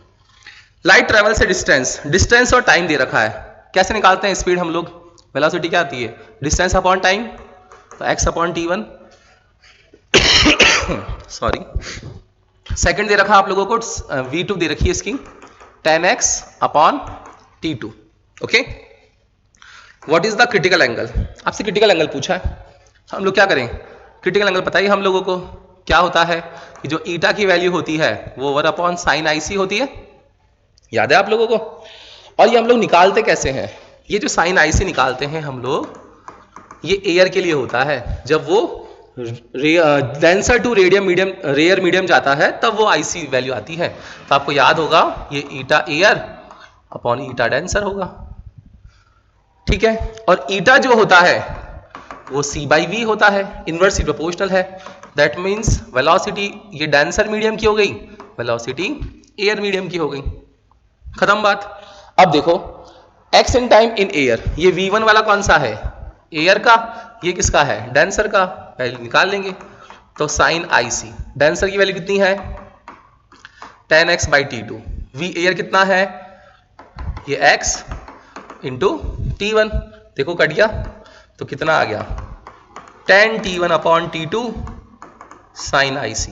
लाइट ट्रेवल से डिस्टेंस, डिस्टेंस और टाइम दे रखा है, कैसे निकालते हैं स्पीड हम लोग, वेलोसिटी क्या आती है, डिस्टेंस अपॉन टाइम, तो x upon t1 sorry, second दे रखा आप लोगों को, v2 दे रखी है इसकी 10x upon t2, okay. What is the critical angle, आपसे क्रिटिकल एंगल पूछा है, हम लोग क्या करें, क्रिटिकल एंगल पता ही हम लोगों को क्या होता है कि जो ईटा की वैल्यू होती है वो 1/sin होती है, याद है आप लोगों को। और ये हम लोग निकालते कैसे हैं, ये जो sin IC निकालते हैं हम लोग, ये एयर के लिए होता है। जब वो denser to radium medium rare medium जाता है तब वो IC वैल्यू आती है। तो आपको याद होगा ये ईटा एयर अपॉन ईटा डेंसर होगा, ठीक है। और ईटा जो होता है वो C/V होता है, इनवर्सली प्रोपोर्शनल है। दैट मीन्स वेलोसिटी ये डेंसर मीडियम की हो गई, वेलोसिटी एयर मीडियम की हो गई, खत्म बात। अब देखो x in time in air, ये v1 वाला कौन सा है, एयर का, ये किसका है, डेंसर का, वैल्यू निकाल लेंगे। तो sin IC डेंसर की वैल्यू कितनी है 10x/t2, v एयर कितना है ये x इंटू T1, देखो कट गया तो कितना आ गया 10T1/T2 sin IC।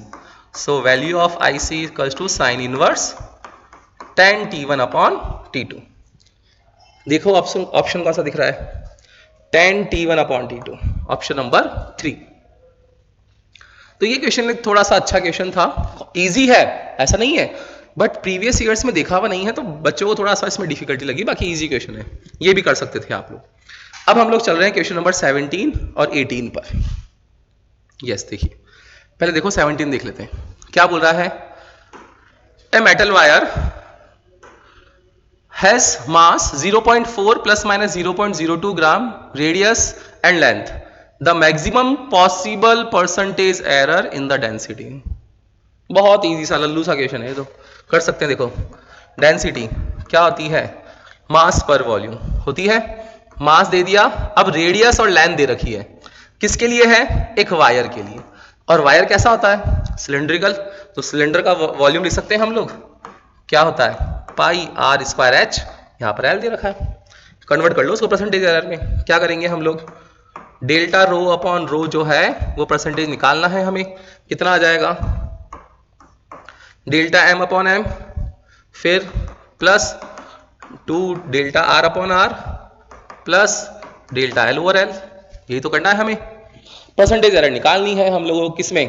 So value of IC equals to sine inverse 10T1/T2। देखो ऑप्शन कौन सा दिख रहा है 10T1/T2, ऑप्शन नंबर 3। तो ये क्वेश्चन थोड़ा सा अच्छा क्वेश्चन था, इजी है ऐसा नहीं है, बट प्रीवियस ईयर्स में देखा हुआ नहीं है तो बच्चों को थोड़ा सा इसमें डिफिकल्टी लगी, बाकी इजी क्वेश्चन है, ये भी कर सकते थे आप लोग। अब हम लोग चल रहे हैं क्वेश्चन नंबर 17 और 18 पर। यस देखिए, पहले देखो 17 देख लेते हैं क्या बोल रहा है। A metal wire has mass 0.4 plus minus 0.02 gram radius and length, the maximum possible percentage error in the density। बहुत इजी सा लल्लू सा क्वेश्चन है, तो कर सकते हैं। देखो डेंसिटी क्या होती है, मास पर वॉल्यूम होती है, मास दे दिया, अब रेडियस और लेंथ दे रखी है, किसके लिए है, एक वायर के लिए। और वायर कैसा होता है, सिलेंड्रिकल, तो सिलेंडर का वॉल्यूम लिख सकते हैं हम लोग, क्या होता है πr²h, यहां पर एल दे रखा है, कन्वर्ट कर लो उसको परसेंटेज एरर में। क्या करेंगे हम लोग, डेल्टा रो अपॉन रो जो है वो परसेंटेज निकालना है हमें, कितना आ जाएगा डेल्टा m/m, फिर plus 2 delta r/r plus delta l/l, यही तो करना है हमें। परसेंटेज एरर निकालनी है हम लोगों को किसमें,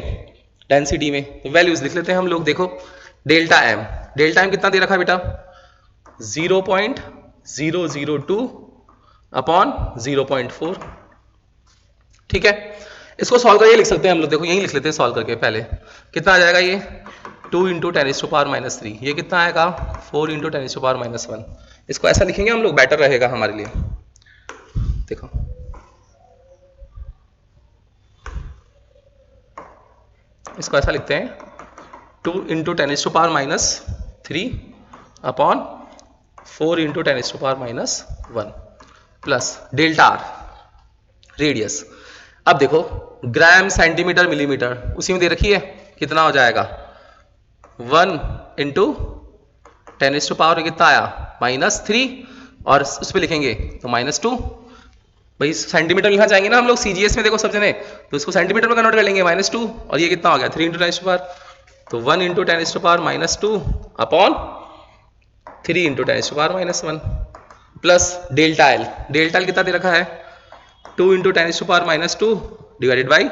डेंसिटी में। तो वैल्यूज लिख लेते हैं हम लोग। देखो डेल्टा m कितना दे रखा है बेटा 0.002 अपॉन 0.4, ठीक है। इसको सॉल्व करके लिख सकते हैं हम लोग, देखो यही लिख लेते हैं सॉल्व करके। पहले कितना आ जाएगा ये 2 × 10⁻⁻3, ये कितना आएगा 4 × 10⁻⁻1। इसको ऐसा लिखेंगे हम लोग, बेटर रहेगा हमारे लिए। देखो इसको ऐसा लिखते हैं 2 × 10⁻³ upon 4 × 10⁻⁻1 plus delta R radius. अब देखो ग्राम सेंटीमीटर मिलीमीटर उसी में दे रखी है, कितना हो जाएगा 1 × 10⁻, कितना आया -3, और उस पर लिखेंगे तो -2। भाई सेंटीमीटर लिखना चाहेंगे ना हम लोग, CGS में देखो सब जने, तो इसको सेंटीमीटर में कन्वर्ट कर लेंगे -2, और ये कितना हो गया 3 × 10⁻, तो 1 × 10⁻⁻2 अपॉन 3 × 10⁻⁻1 प्लस डेल्टा एल कितना दे रखा है 2 × 10⁻⁻2 डिवाइडेड बाई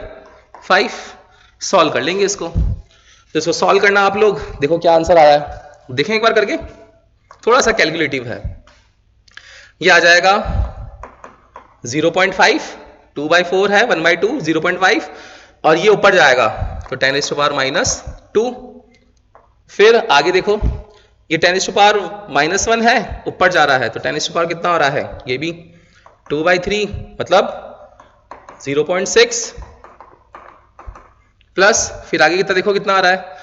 5। सॉल्व कर लेंगे इसको, तो इसको सॉल्व करना आप लोग, देखो क्या आंसर आया है, देखें एक बार करके, थोड़ा सा कैलकुलेटिव है। ये आ जाएगा 0.5, 2/4 है, 1/2 0.5, और ये ऊपर जाएगा तो 10⁻⁻2। फिर आगे देखो ये 10⁻⁻1 है, ऊपर जा रहा है, तो 10⁻ कितना हो रहा है, ये भी 2/3 मतलब 0.6, प्लस फिर आगे कितना देखो कितना आ रहा है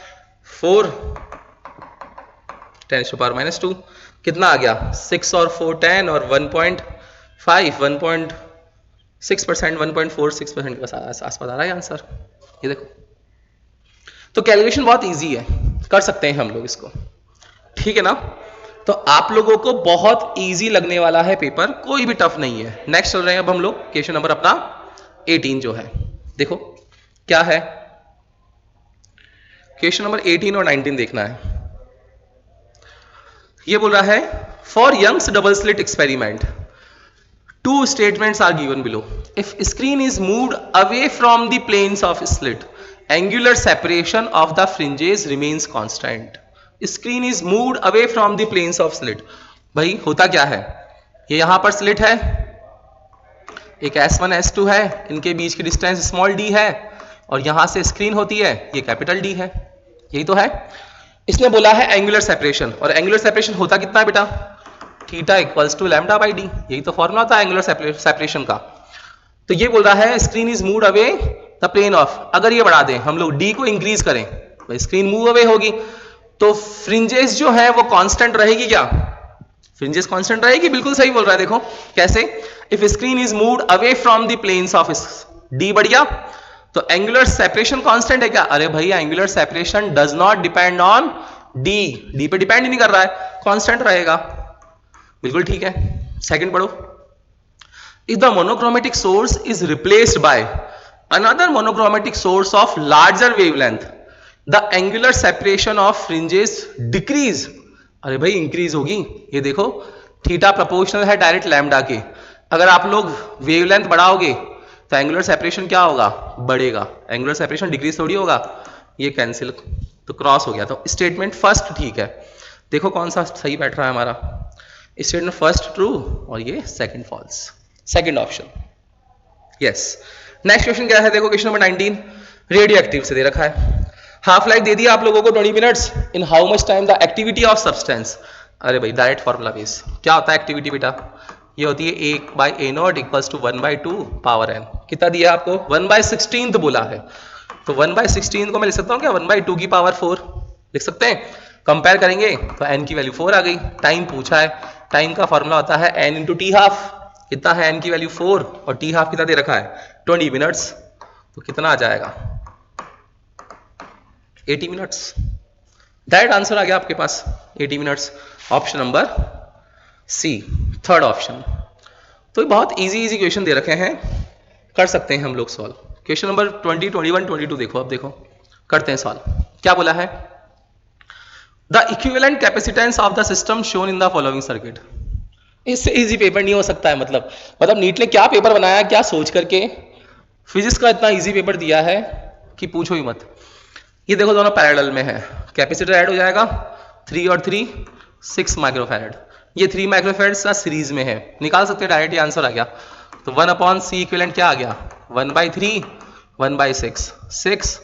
4 10⁻⁻2, कितना आ गया 6 और 4 10, और 1.5 1.6%, 1.46% के आसपास आ रहा है आंसर। ये देखो, तो कैलकुलेशन बहुत इजी है, कर सकते हैं हम लोग इसको, ठीक है ना। तो आप लोगों को बहुत इजी लगने वाला है पेपर, कोई भी टफ नहीं है। नेक्स्ट चल रहे हैं अब हम लोग क्वेश्चन नंबर अपना 18 जो है, देखो क्या है क्वेश्चन नंबर 18 और 19 देखना है। ये बोल रहा है for Young's double slit experiment Two statements are given below. If screen is moved away from the planes of slit, angular separation of the fringes remains constant. Screen is moved away from the planes of slit. भाई होता क्या है, ये यहां पर slit है, एक S1 S2 है, इनके बीच की डिस्टेंस स्मॉल d है, और यहां से स्क्रीन होती है, ये कैपिटल D है, यही तो है. इसने बोला है एंगुलर सेपरेशन, और एंगुलर सेपरेशन होता कितना है बेटा, theta equals to lambda by D, यही तो फॉर्मूला था एंगुलर सेपरेशन का. तो ये बोल रहा है screen is moved away the plane of, अगर ये बढ़ा दें हम लोग डी को इंक्रीज करें, भाई स्क्रीन मूव अवे होगी, तो फ्रिंजेस जो है वो कांस्टेंट रहेगी क्या, फ्रिंजेस कांस्टेंट रहेगी, बिल्कुल सही बोल रहा है. देखो कैसे, if screen is moved away from the planes of D बढ़ गया, तो एंगुलर सेपरेशन कांस्टेंट है क्या, अरे भाई angular separation does not depend on D, D पे डिपेंड ही नहीं कर रहा है, कांस्टेंट रहेगा, बिल्कुल ठीक है. सेकंड पढ़ो. If the monochromatic source is replaced by another monochromatic source of larger wavelength, the angular separation of fringes decrease. अरे भाई इंक्रीज होगी, ये देखो थीटा प्रोपोर्शनल है डायरेक्ट लैम्डा के, अगर आप लोग वेवलेंथ बढ़ाओगे तो एंगुलर सेपरेशन क्या होगा, बढ़ेगा, एंगुलर सेपरेशन डिक्रीज थोड़ी होगा, ये कैंसिल तो क्रॉस हो गया. तो स्टेटमेंट फर्स्ट ठीक है, देखो कौन सा सही बैठ रहा है हमारा, स्टेटमेंट फर्स्ट ट्रू और ये second false, second option yes. Next question क्या है, देखो क्वेश्चन नंबर 19, रेडियो एक्टिव से दे रखा है, हाफ लाइफ दे दिया आप लोगों को 20 minutes, in how much time the activity of substance. अरे भाई डायरेक्ट फॉर्मूला बेस, क्या होता है एक्टिविटी बेटा, ये होती है 1/a0 equals to 1/2 power n. कितना दिया आपको, 1/16 बोला है, तो 1/16 को मैं लिख सकता हूँ क्या, 1/2 की पावर 4 लिख सकते हैं. कंपेयर करेंगे तो n की वैल्यू 4 आ गई. टाइम पूछा है, टाइम का फॉर्मूला होता है n इंटू टी हाफ, कितना है n की वैल्यू 4 और टी हाफ कितना दे रखा है 20 मिनट्स, तो कितना आ जाएगा 80 मिनट्स. डायरेक्ट आंसर आ गया आपके पास 80 minutes, option number C, third option. तो बहुत इजी क्वेश्चन दे रखे हैं, कर सकते हैं हम लोग सॉल्व. क्वेश्चन नंबर 20, 21, 22 देखो, अब देखो करते हैं सॉल्व. क्या बोला है, the equivalent capacitance of the system shown in the following circuit. इससे इजी पेपर नहीं हो सकता है, मतलब नीट ने क्या पेपर बनाया, क्या सोच करके फिजिक्स का इतना इजी पेपर दिया है कि पूछो ही मत. ये देखो दोनों पैरेलल में है, कैपेसिटर ऐड हो जाएगा 3 और 3 6 माइक्रोफैरड, ये 3 माइक्रोफैरड का सीरीज में है, निकाल सकते हैं डायरेक्ट, ये आंसर आ गया. तो 1/c इक्विवेलेंट क्या आ गया, 1/3 1/6, 6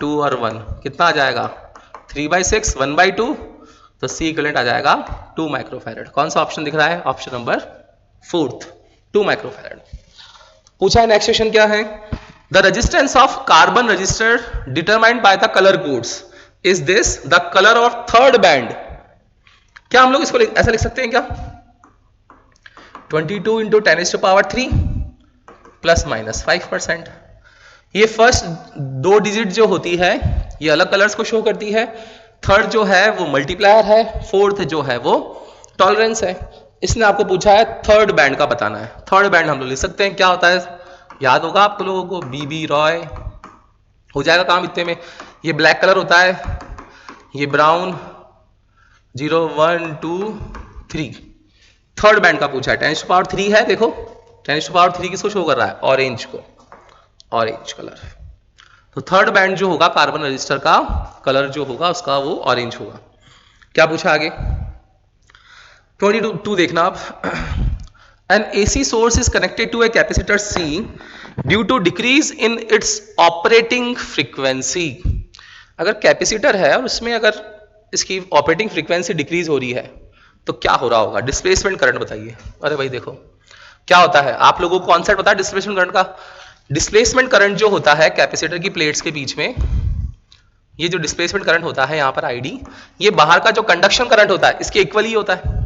2 और 1 कितना आ जाएगा 3/6 1/2, तो C इक्विवेलेंट आ जाएगा 2 माइक्रोफैरड. कौन सा ऑप्शन दिख रहा है, ऑप्शन नंबर फोर्थ 2 माइक्रोफैरड. पूछा है नेक्स्ट क्वेश्चन क्या है, the resistance of carbon register determined by the colour codes is this the colour of third band. क्या हम लोग इसको ऐसा लिख सकते हैं क्या, 22 इंटू 10⁻³ प्लस माइनस 5%. ये फर्स्ट 2 डिजिट जो होती है ये अलग कलर्स को शो करती है, थर्ड जो है वो मल्टीप्लायर है, फोर्थ जो है वो टॉलरेंस है. इसने आपको पूछा है थर्ड बैंड का बताना है. थर्ड बैंड हम लोग लिख सकते हैं, क्या होता है याद होगा आप लोगों को, बीबी रॉय, हो जाएगा काम इतने में. ये ब्लैक कलर होता है, ये ब्राउन, 0 1 2 3, थर्ड बैंड का पूछा है. 10⁻³ है, देखो 10⁻³ किसको शो कर रहा है, ऑरेंज को, ऑरेंज कलर. तो थर्ड बैंड जो होगा कार्बन रजिस्टर का कलर जो होगा उसका वो ऑरेंज होगा. क्या पूछा आगे, 22 देखना आप, an AC source is connected to a capacitor C due to decrease in its operating frequency. अगर कैपेसिटर है और उसमें अगर इसकी ऑपरेटिंग फ्रीक्वेंसी डिक्रीज हो रही है तो क्या हो रहा होगा, डिस्प्लेसमेंट करंट बताइए. अरे भाई देखो क्या होता है, आप लोगों को कॉन्सेप्ट पता है डिस्प्लेसमेंट करंट का. डिस्प्लेसमेंट करंट जो होता है कैपेसिटर की प्लेट्स के बीच में, ये जो डिस्प्लेसमेंट करंट होता है यहाँ पर ID, ये बाहर का जो कंडक्शन करंट होता है इसके इक्वल ही होता है.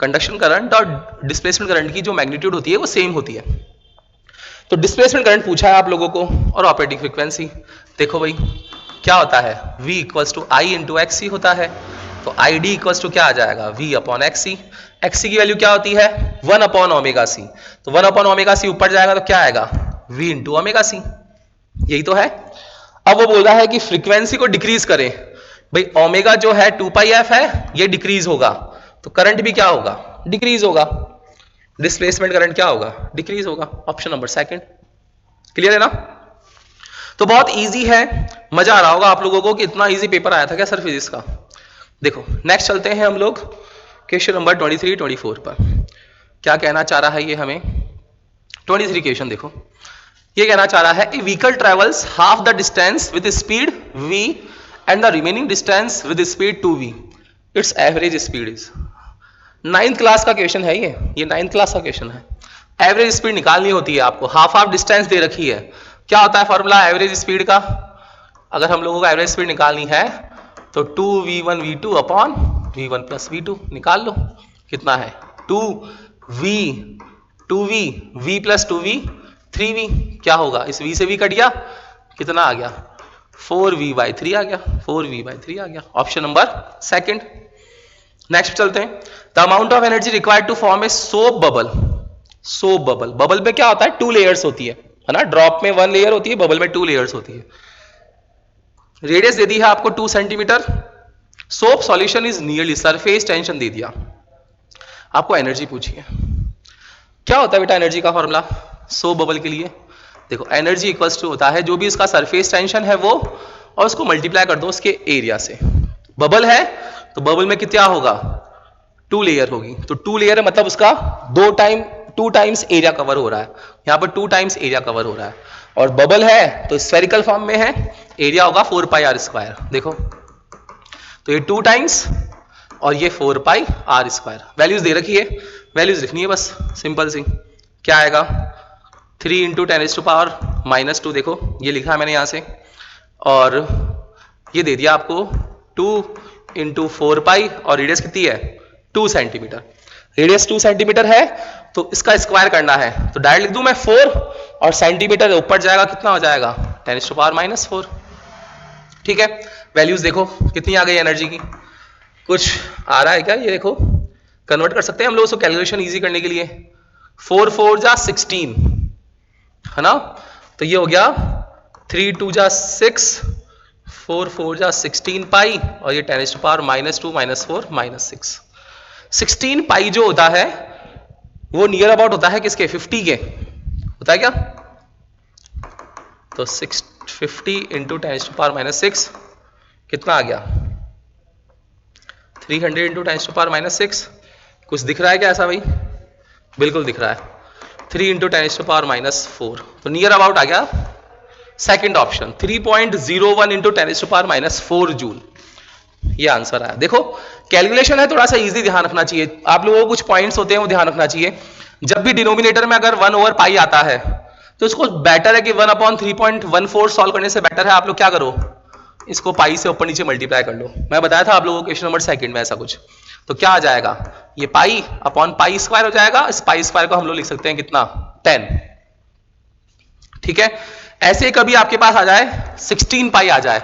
कंडक्शन करंट और डिस्प्लेसमेंट करंट की जो मैग्नीट्यूड होती है वो सेम होती है. तो डिस्प्लेसमेंट करंट पूछा है आप लोगों को और ऑपरेटिंग फ्रीक्वेंसी. देखो भाई क्या होता है, V equals to I into XC होता है, तो ID इक्वल्स टू क्या आ जाएगा, V/XC. XC की वैल्यू क्या होती है 1/ωc, तो 1/ωc ऊपर जाएगा तो क्या आएगा V इंटू ωc, यही तो है. अब वो बोल रहा है कि फ्रीक्वेंसी को डिक्रीज करें, भाई ओमेगा जो है 2πf है, ये डिक्रीज होगा तो करंट भी क्या होगा, डिक्रीज होगा. डिस्प्लेसमेंट करंट क्या होगा, डिक्रीज होगा। Option number second. क्लियर है ना? तो बहुत इजी है, मजा आ रहा होगा आप लोगों को कि इतना इजी पेपर आया था क्या सर फिजिक्स का। देखो नेक्स्ट चलते हैं हम लोग क्वेश्चन नंबर 23 24 पर। क्या कहना चाह रहा है ये हमें, 23 क्वेश्चन देखो। ये कहना चाह रहा है a vehicle travels half the distance with speed v and the remaining distance with speed 2v, its average speed is. 9th class का क्वेश्चन है ये 9th क्लास का क्वेश्चन है। एवरेज स्पीड निकालनी होती है आपको, हाफ हाफ डिस्टेंस दे रखी है। क्या होता है फॉर्मूला एवरेज स्पीड का? अगर हम लोगों को एवरेज स्पीड निकालनी है तो 2v1 v2 upon v1 plus v2 निकाल लो। कितना है 2v v plus 2v 3v। क्या होगा, इस v से v कट गया, कितना आ गया 4v/3 आ गया, 4v/3 आ गया। Option number second. नेक्स्ट चलते हैं। The amount of energy required to form a soap bubble. Soap bubble, bubble में क्या होता है 2 लेयर्स होती है ना, ड्रॉप में 1 लेयर होती है, बबल में 2 लेयर्स होती है। रेडियस दे दी है आपको 2 centimetre. Soap solution is nearly, surface tension दे दिया आपको, एनर्जी पूछी है। क्या होता है बेटा एनर्जी का फॉर्मूला सोप बबल के लिए? देखो एनर्जी इक्वल्स टू होता है जो भी इसका सरफेस टेंशन है वो, और उसको मल्टीप्लाई कर दो उसके एरिया से। बबल है तो बबल में कितना होगा 2 लेयर होगी, तो 2 लेयर है मतलब उसका 2 टाइम्स एरिया कवर हो रहा है। यहां पर 2 टाइम्स एरिया कवर हो रहा है, और बबल है तो स्फेरिकल फॉर्म में है, एरिया होगा 4πr²। देखो तो ये 2 टाइम्स और ये 4πr²। वैल्यूज दे रखी है, वैल्यूज लिखनी है बस, सिंपल सी। क्या आएगा 3 × 10⁻⁻²। देखो ये लिखा है मैंने यहां से, और ये दे दिया आपको 2 × 4π, और रेडियस कितनी है 2 सेंटीमीटर। रेडियस 2 सेंटीमीटर है तो इसका स्क्वायर करना है, तो डायरेक्ट लिख दूं मैं 4, और सेंटीमीटर ऊपर जाएगा कितना हो जाएगा 10⁻⁻⁴। ठीक है, वैल्यूज देखो कितनी आ गई एनर्जी की, कुछ आ रहा है क्या? ये देखो कन्वर्ट कर सकते हैं हम लोग उसको कैलकुलेशन इजी करने के लिए। 4 4 जा 16 है ना, तो ये हो गया 3 2 जा 6, 4 4 जा 16 पाई, और ये 10⁻2 -4 -6। 16 पाई जो होता है वो नियर अबाउट होता है किसके 50 के होता है क्या? तो 650 × 10⁻⁻6 कितना आ गया 300 × 10⁻⁻6। कुछ दिख रहा है क्या ऐसा भाई? बिल्कुल दिख रहा है, 3 × 10⁻⁻4। तो नियर अबाउट आ गया सेकंड ऑप्शन 3.01 × 10⁻⁻4 जूल। ये आंसर आया। देखो कैलकुलेशन है थोड़ा सा इजी, ध्यान रखना चाहिए आप लोगों को, कुछ पॉइंट्स होते हैं वो ध्यान रखना चाहिए। जब भी डिनोमिनेटर में अगर 1/π आता है तो इसको बेटर है कि 1/3.14 सॉल्व करने से बेटर है आप लोग क्या करो, इसको पाई से ऊपर नीचे मल्टीप्लाई कर लो। मैं बताया था आप लोगों को क्वेश्चन नंबर सेकंड में ऐसा कुछ। तो क्या आ जाएगा, ये π/π² हो जाएगा। इस π² को हम लोग लिख सकते हैं कितना 10। ठीक है, ऐसे कभी आपके पास आ जाए 16π आ जाए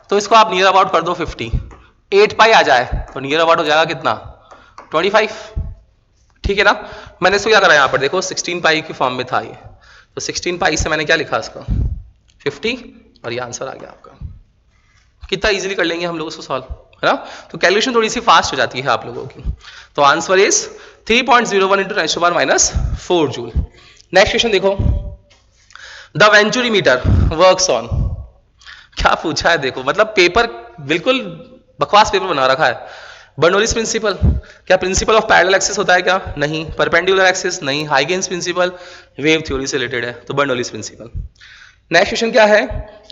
तो इसको आप नियर अबाउट कर दो 50। 8π आ जाए तो नियर अबाउट हो जाएगा कितना 25। ठीक है ना, मैंने इसको क्या करा यहां पर देखो 16π की फॉर्म में था ये, तो 16π से मैंने क्या लिखा इसका 50, और ये आंसर आ गया आपका। कितना इजीली कर लेंगे हम लोग उसको सॉल्व, है ना। तो कैलकुलेशन थोड़ी सी फास्ट हो जाती है आप लोगों की। तो answer is 3.01 × 10⁻⁻4 joule. Next question देखो, द वेंचुरीमीटर वर्क्स ऑन। क्या पूछा है देखो, मतलब पेपर बिल्कुल बकवास पेपर बना रखा है। बर्नौलीज प्रिंसिपल, क्या प्रिंसिपल ऑफ पैरेलल एक्सिस होता है क्या? नहीं। परपेंडिकुलर एक्सिस नहीं। हाइगेन्स प्रिंसिपल वेव थ्योरी से रिलेटेड है, तो बर्नौलीज प्रिंसिपल। नेक्स्ट क्वेश्चन क्या है,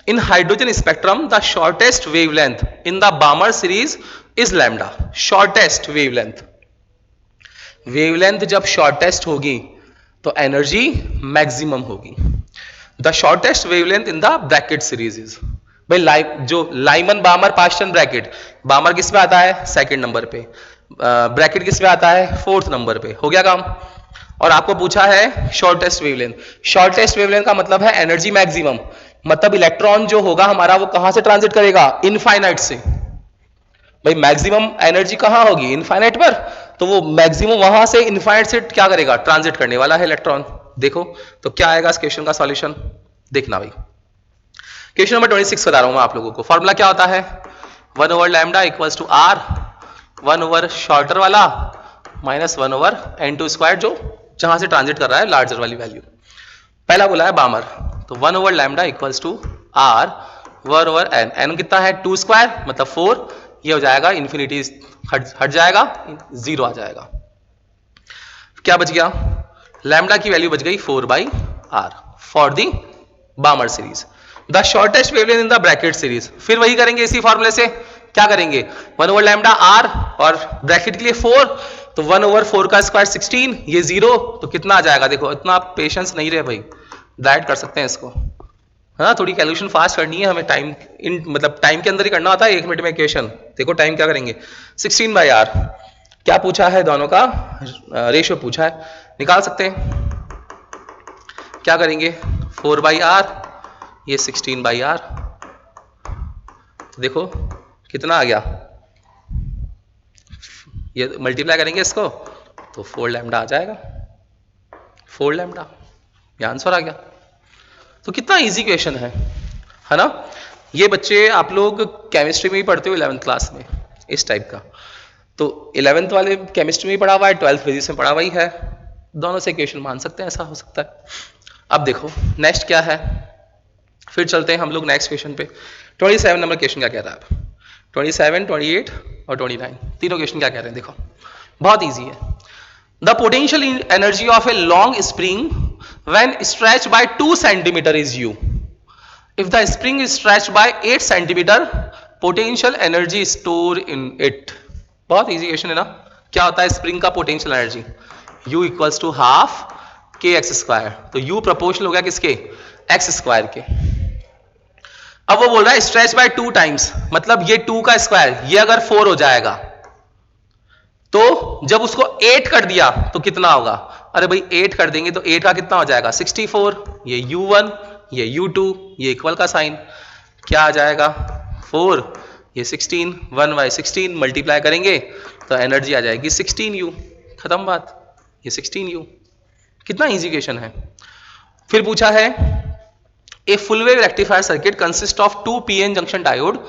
in hydrogen spectrum the shortest wavelength in the Balmer series is lambda. Shortest wavelength, wavelength जब शॉर्टेस्ट होगी तो एनर्जी मैक्सिमम होगी। The shortest wavelength in the Brackett series is, भाई जो Lyman Balmer Paschen Brackett, Balmer किस पे आता है सेकंड नंबर पे, ब्रैकेट किस पे आता है फोर्थ नंबर पे। हो गया काम। और आपको पूछा है शॉर्टेस्ट वेवलेंथ। शॉर्टेस्ट वेवलेंथ का मतलब है एनर्जी मैक्सिमम, मतलब इलेक्ट्रॉन जो होगा हमारा वो कहां से ट्रांजिट करेगा, इनफाइनाइट से। भाई मैक्सिमम एनर्जी कहां होगी, इनफाइनाइट पर, तो वो मैक्सिमम वहां से इनफाइनाइट से क्या करेगा, ट्रांजिट करने वाला है इलेक्ट्रॉन। देखो तो क्या आएगा इस क्वेश्चन का सॉल्यूशन, देखना भाई। क्वेश्चन नंबर 26 बता रहा हूं मैं आप लोगों को। फॉर्मूला क्या होता है, 1/λ = R, 1 ओवर शॉर्टर वाला -1/n² जो जहां से ट्रांजिट कर रहा है लार्जर वाली वैल्यू। पहला बोला है बामर, तो 1 over lambda equals to R 1 over n. N कितना है 2 स्क्वायर मतलब 4, ये हो जाएगा इन्फिनिटी हट जाएगा, 0 आ जाएगा। क्या बच गया, लैम्डा की वैल्यू बच गई 4/r for the बामर series. The shortest wavelength in the Brackett series, फिर वही करेंगे इसी फॉर्मूले से, क्या करेंगे 1 ओवर लैम्डा आर और ब्रैकेट के लिए 4, तो 1 ओवर 4 का स्क्वायर 16, ये 0, तो कितना आ जाएगा, देखो इतना पेशेंस नहीं रहे भाई, डायरेक्ट कर सकते हैं इसको, हाँ थोड़ी कैलकुलेशन फास्ट करनी है हमें, टाइम इन मतलब टाइम के अंदर ही करना होता है, 1 मिनट में इक्वेशन। देखो टाइम क्या करेंगे, 16/r, क्या पूछा है, दोनों का रेशियो पूछा है, निकाल सकते हैं। क्या करेंगे 4/r, ये 16/r, तो देखो कितना आ गया, ये मल्टीप्लाई करेंगे इसको तो 4 लैम्डा आ जाएगा, 4 लैम्डा, ये आंसर आ गया। तो कितना इजी क्वेश्चन है ना। ये बच्चे आप लोग केमिस्ट्री में ही पढ़ते हो 11th क्लास में इस टाइप का, तो 11th वाले केमिस्ट्री में ही पढ़ा हुआ है, 12th फिजिक्स में पढ़ा हुआ ही है, दोनों से क्वेश्चन मान सकते हैं, ऐसा हो सकता है। अब देखो नेक्स्ट क्या है, फिर चलते हैं हम लोग नेक्स्ट क्वेश्चन पे। 27 नंबर क्वेश्चन क्या कह रहा है, अब 27, 28 और 29 तीनों क्वेश्चन क्या कह रहे हैं, देखो बहुत इजी है। The potential energy of a long spring when stretched by 2 centimeter is u. If the spring is stretched by 8 centimeter, potential energy stored in it. बहुत इजी क्वेश्चन है ना। क्या होता है स्प्रिंग का potential energy, u equals to half के x square, तो u proportional हो गया किसके, एक्स स्क्वायर के। अब वो बोल रहा है स्ट्रेच बाय 2 टाइम्स, मतलब ये 2 का स्क्वायर, ये अगर 4 हो जाएगा तो जब उसको 8 कर दिया तो कितना होगा, अरे भाई 8 कर देंगे तो 8 का कितना हो जाएगा 64, ये u1 ये u2, ये इक्वल का साइन, क्या आ जाएगा 4 ये 16, 1/16 मल्टीप्लाई करेंगे तो एनर्जी आ जाएगी 16u, खत्म बात, ये 16u। कितना इजी क्वेश्चन है। फिर पूछा है a full wave rectifier circuit consist of 2 pn junction diode,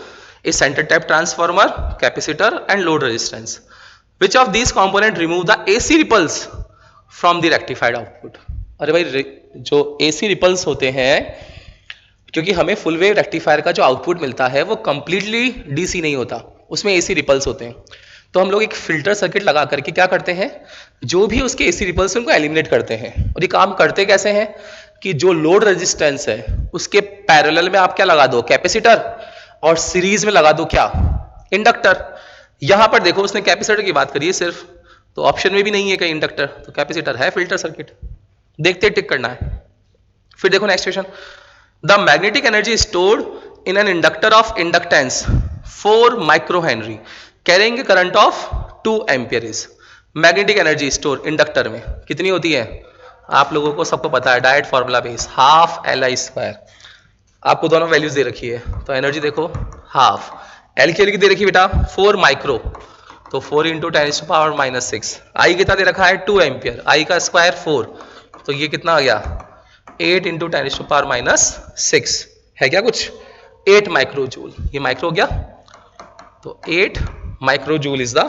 a centre tap transformer, capacitor and load resistance. Which of these component remove the AC ripples from the rectified output? अरे भाई जो AC ripples होते हैं, क्योंकि हमें full wave rectifier का जो output मिलता है वो कंप्लीटली DC नहीं होता, उसमें AC रिपल्स होते हैं, तो हम लोग एक फिल्टर सर्किट लगा करके क्या करते हैं, जो भी उसके AC रिपल्स उनको एलिमिनेट करते हैं। और ये काम करते कैसे हैं कि जो लोड रेजिस्टेंस है उसके पैरेलल में आप क्या लगा दो, कैपेसिटर, और सीरीज में लगा दो क्या, इंडक्टर। यहां पर देखो उसने कैपेसिटर की बात करी है सिर्फ, तो ऑप्शन में भी नहीं है कहीं इंडक्टर, तो कैपेसिटर है फिल्टर सर्किट, देखते टिक करना है। फिर देखो next question, the magnetic energy stored in an inductor of inductance 4 micro Henry carrying current of 2 ampere is. Magnetic energy store inductor में कितनी होती है, आप लोगों को सबको पता है, direct formula base, half Li²। आपको दोनों वैल्यूज दे रखी है, तो एनर्जी देखो हाफ, एल की दे रखी बेटा 4 माइक्रो, तो 4 इंटू 10⁻⁻6, आई कितना दे रखा है 2 एम्पियर, आई का स्क्वायर 4, तो ये कितना आ गया 8 इंटू 10⁻⁻6 है क्या कुछ, 8 माइक्रो जूल, ये माइक्रो हो गया, तो 8 micro joule is the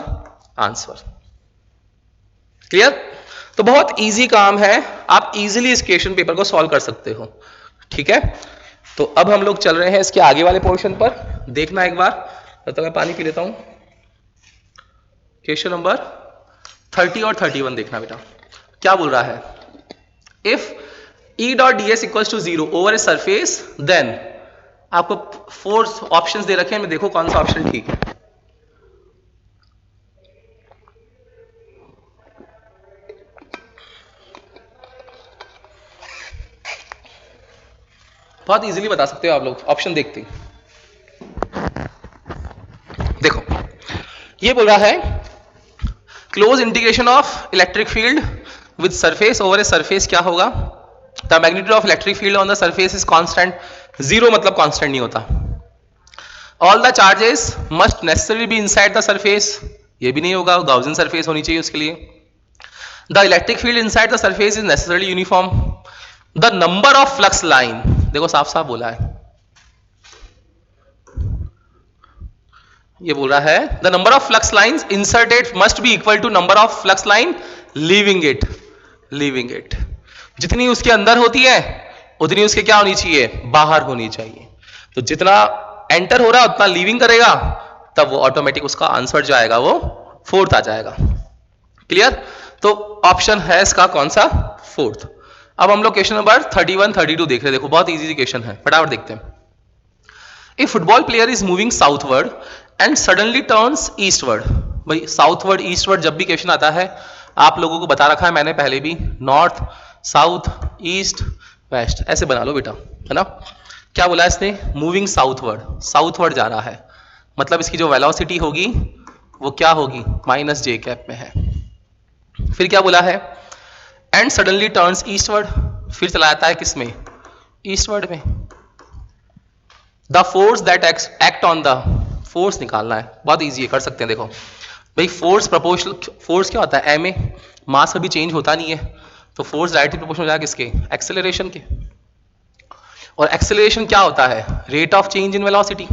answer. Clear. तो बहुत इजी काम है, आप इजीली इस क्वेश्चन पेपर को सॉल्व कर सकते हो, ठीक है। तो अब हम लोग चल रहे हैं इसके आगे वाले पोर्शन पर, देखना एक बार, तब तक मैं पानी पी लेता हूं। क्वेश्चन नंबर 30 और 31 देखना बेटा, क्या बोल रहा है, if E dot ds equals to 0 over a surface then, आपको 4 ऑप्शंस दे रखे हैं, मैं देखो कौन सा ऑप्शन ठीक है। बहुत इजीली बता सकते हो आप लोग, ऑप्शन देखते ही देखो, ये बोल रहा है close integration of electric field with surface over a surface क्या होगा, the magnitude of electric field on the surface is constant, 0 मतलब कांस्टेंट नहीं होता। All the charges must necessary be inside the surface, ये भी नहीं होगा, गाउसियन सरफेस होनी चाहिए उसके लिए। The electric field inside the surface is necessarily uniform. The number of flux line, देखो साफ साफ बोला है, ये बोल रहा है the number of flux lines inserted must be equal to number of flux line leaving it. Leaving it. जितनी उसके अंदर होती है उतनी उसके क्या होनी चाहिए, बाहर होनी चाहिए। तो जितना एंटर हो रहा है उतना लीविंग करेगा, तब वो ऑटोमेटिक उसका आंसर जो आएगा वो फोर्थ आ जाएगा। क्लियर? तो ऑप्शन है इसका कौन सा, फोर्थ। अब हम लोग क्वेश्चन नंबर 31 32 देख रहे हैं। देखो बहुत इजी क्वेश्चन है, फटाफट देखते हैं। A football player is moving southward and suddenly turns eastward. भाई साउथवर्ड ईस्टवर्ड जब भी क्वेश्चन आता है आप लोगों को बता रखा है मैंने पहले भी, नॉर्थ साउथ ईस्ट वेस्ट ऐसे बना लो बेटा, है ना। क्या बोला इसने, मूविंग साउथवर्ड, साउथवर्ड जा रहा है, मतलब इसकी जो वेलोसिटी होगी वो क्या होगी, माइनस जे कैप में है। फिर क्या बोला है, एंड सडनली टर्न्स ईस्टवर्ड, फिर चला जाता है किसमें, ईस्टवर्ड में। The force that act on the, force निकालना है, बहुत इजी है, कर सकते हैं। देखो भाई फोर्स प्रोपोर्शनल, फोर्स क्या होता है, एम ए, मास कभी चेंज होता नहीं है, तो फोर्स डायरेक्टली प्रोपोर्शनल हो जाएगा किसके, एक्सेलरेशन के। और एक्सेलरेशन क्या होता है, rate of change in velocity.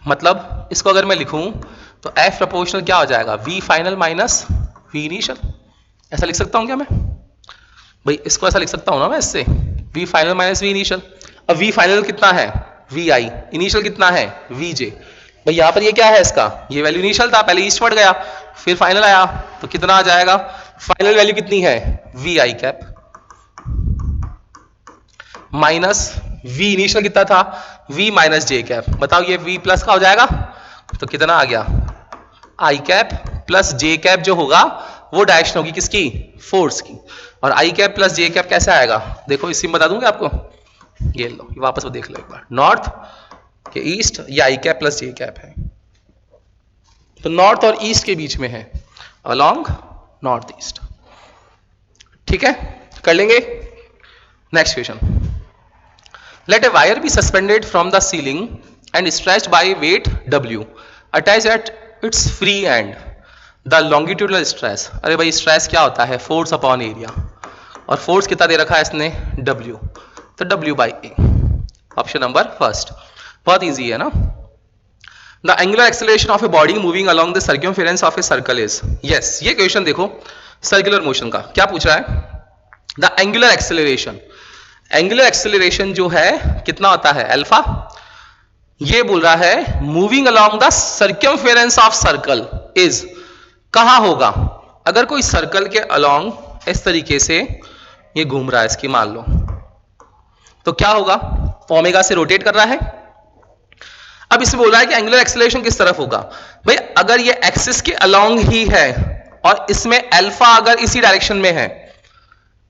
मतलब इसको अगर मैं लिखूं तो एफ प्रोपोर्शनल क्या हो जाएगा, v final minus v initial, ऐसा लिख सकता हूं क्या मैं, भाई इसको ऐसा लिख सकता हूं ना मैं इससे, v final minus v initial. अब वी फाइनल कितना है, वी आई, इनिशियल कितना है, वी जे। भाई यहां पर ये क्या है इसका, ये वैल्यू इनिशियल था, पहले ईस्टवर्ड गया फिर फाइनल आया, तो कितना आ जाएगा, फाइनल वैल्यू कितनी है, v i cap minus v initial कितना था, वी माइनस जे कैप। बताओ ये वी प्लस का हो जाएगा, तो कितना आ गया, आई कैप प्लस जे कैप जो होगा वो डायरेक्शन होगी किसकी, फोर्स की। और आई कैप प्लस जे कैप कैसे आएगा, देखो इसी में बता दूंगा आपको, ये लो वापस वो देख लो एक बार, नॉर्थ के ईस्ट, ये आई कैप प्लस जे कैप है, तो नॉर्थ और ईस्ट के बीच में है, अलोंग नॉर्थ ईस्ट। ठीक है, कर लेंगे। Next question, let a wire be suspended from the ceiling and stretched by weight W attached at its free end, the longitudinal stress। अरे भाई स्ट्रेस क्या होता है, फोर्स अपॉन एरिया, और फोर्स कितना दे रखा है इसने, W, तो W by A, option number first. बहुत इजी है ना। The angular acceleration of a body moving along the circumference of a circle is, yes ये क्वेश्चन देखो सर्कुलर मोशन का क्या पूछ रहा है, the angular acceleration, angular acceleration जो है कितना होता है, अल्फा। ये बोल रहा है moving along the circumference of circle is, कहां होगा, अगर कोई सर्कल के अलोंग इस तरीके से ये घूम रहा है इसकी मान लो, तो क्या होगा, ओमेगा से रोटेट कर रहा है। अब इसमें बोल रहा है कि एंगुलर एक्सेलरेशन किस तरफ होगा, भाई अगर ये एक्सिस के अलोंग ही है और इसमें अल्फा अगर इसी डायरेक्शन में है,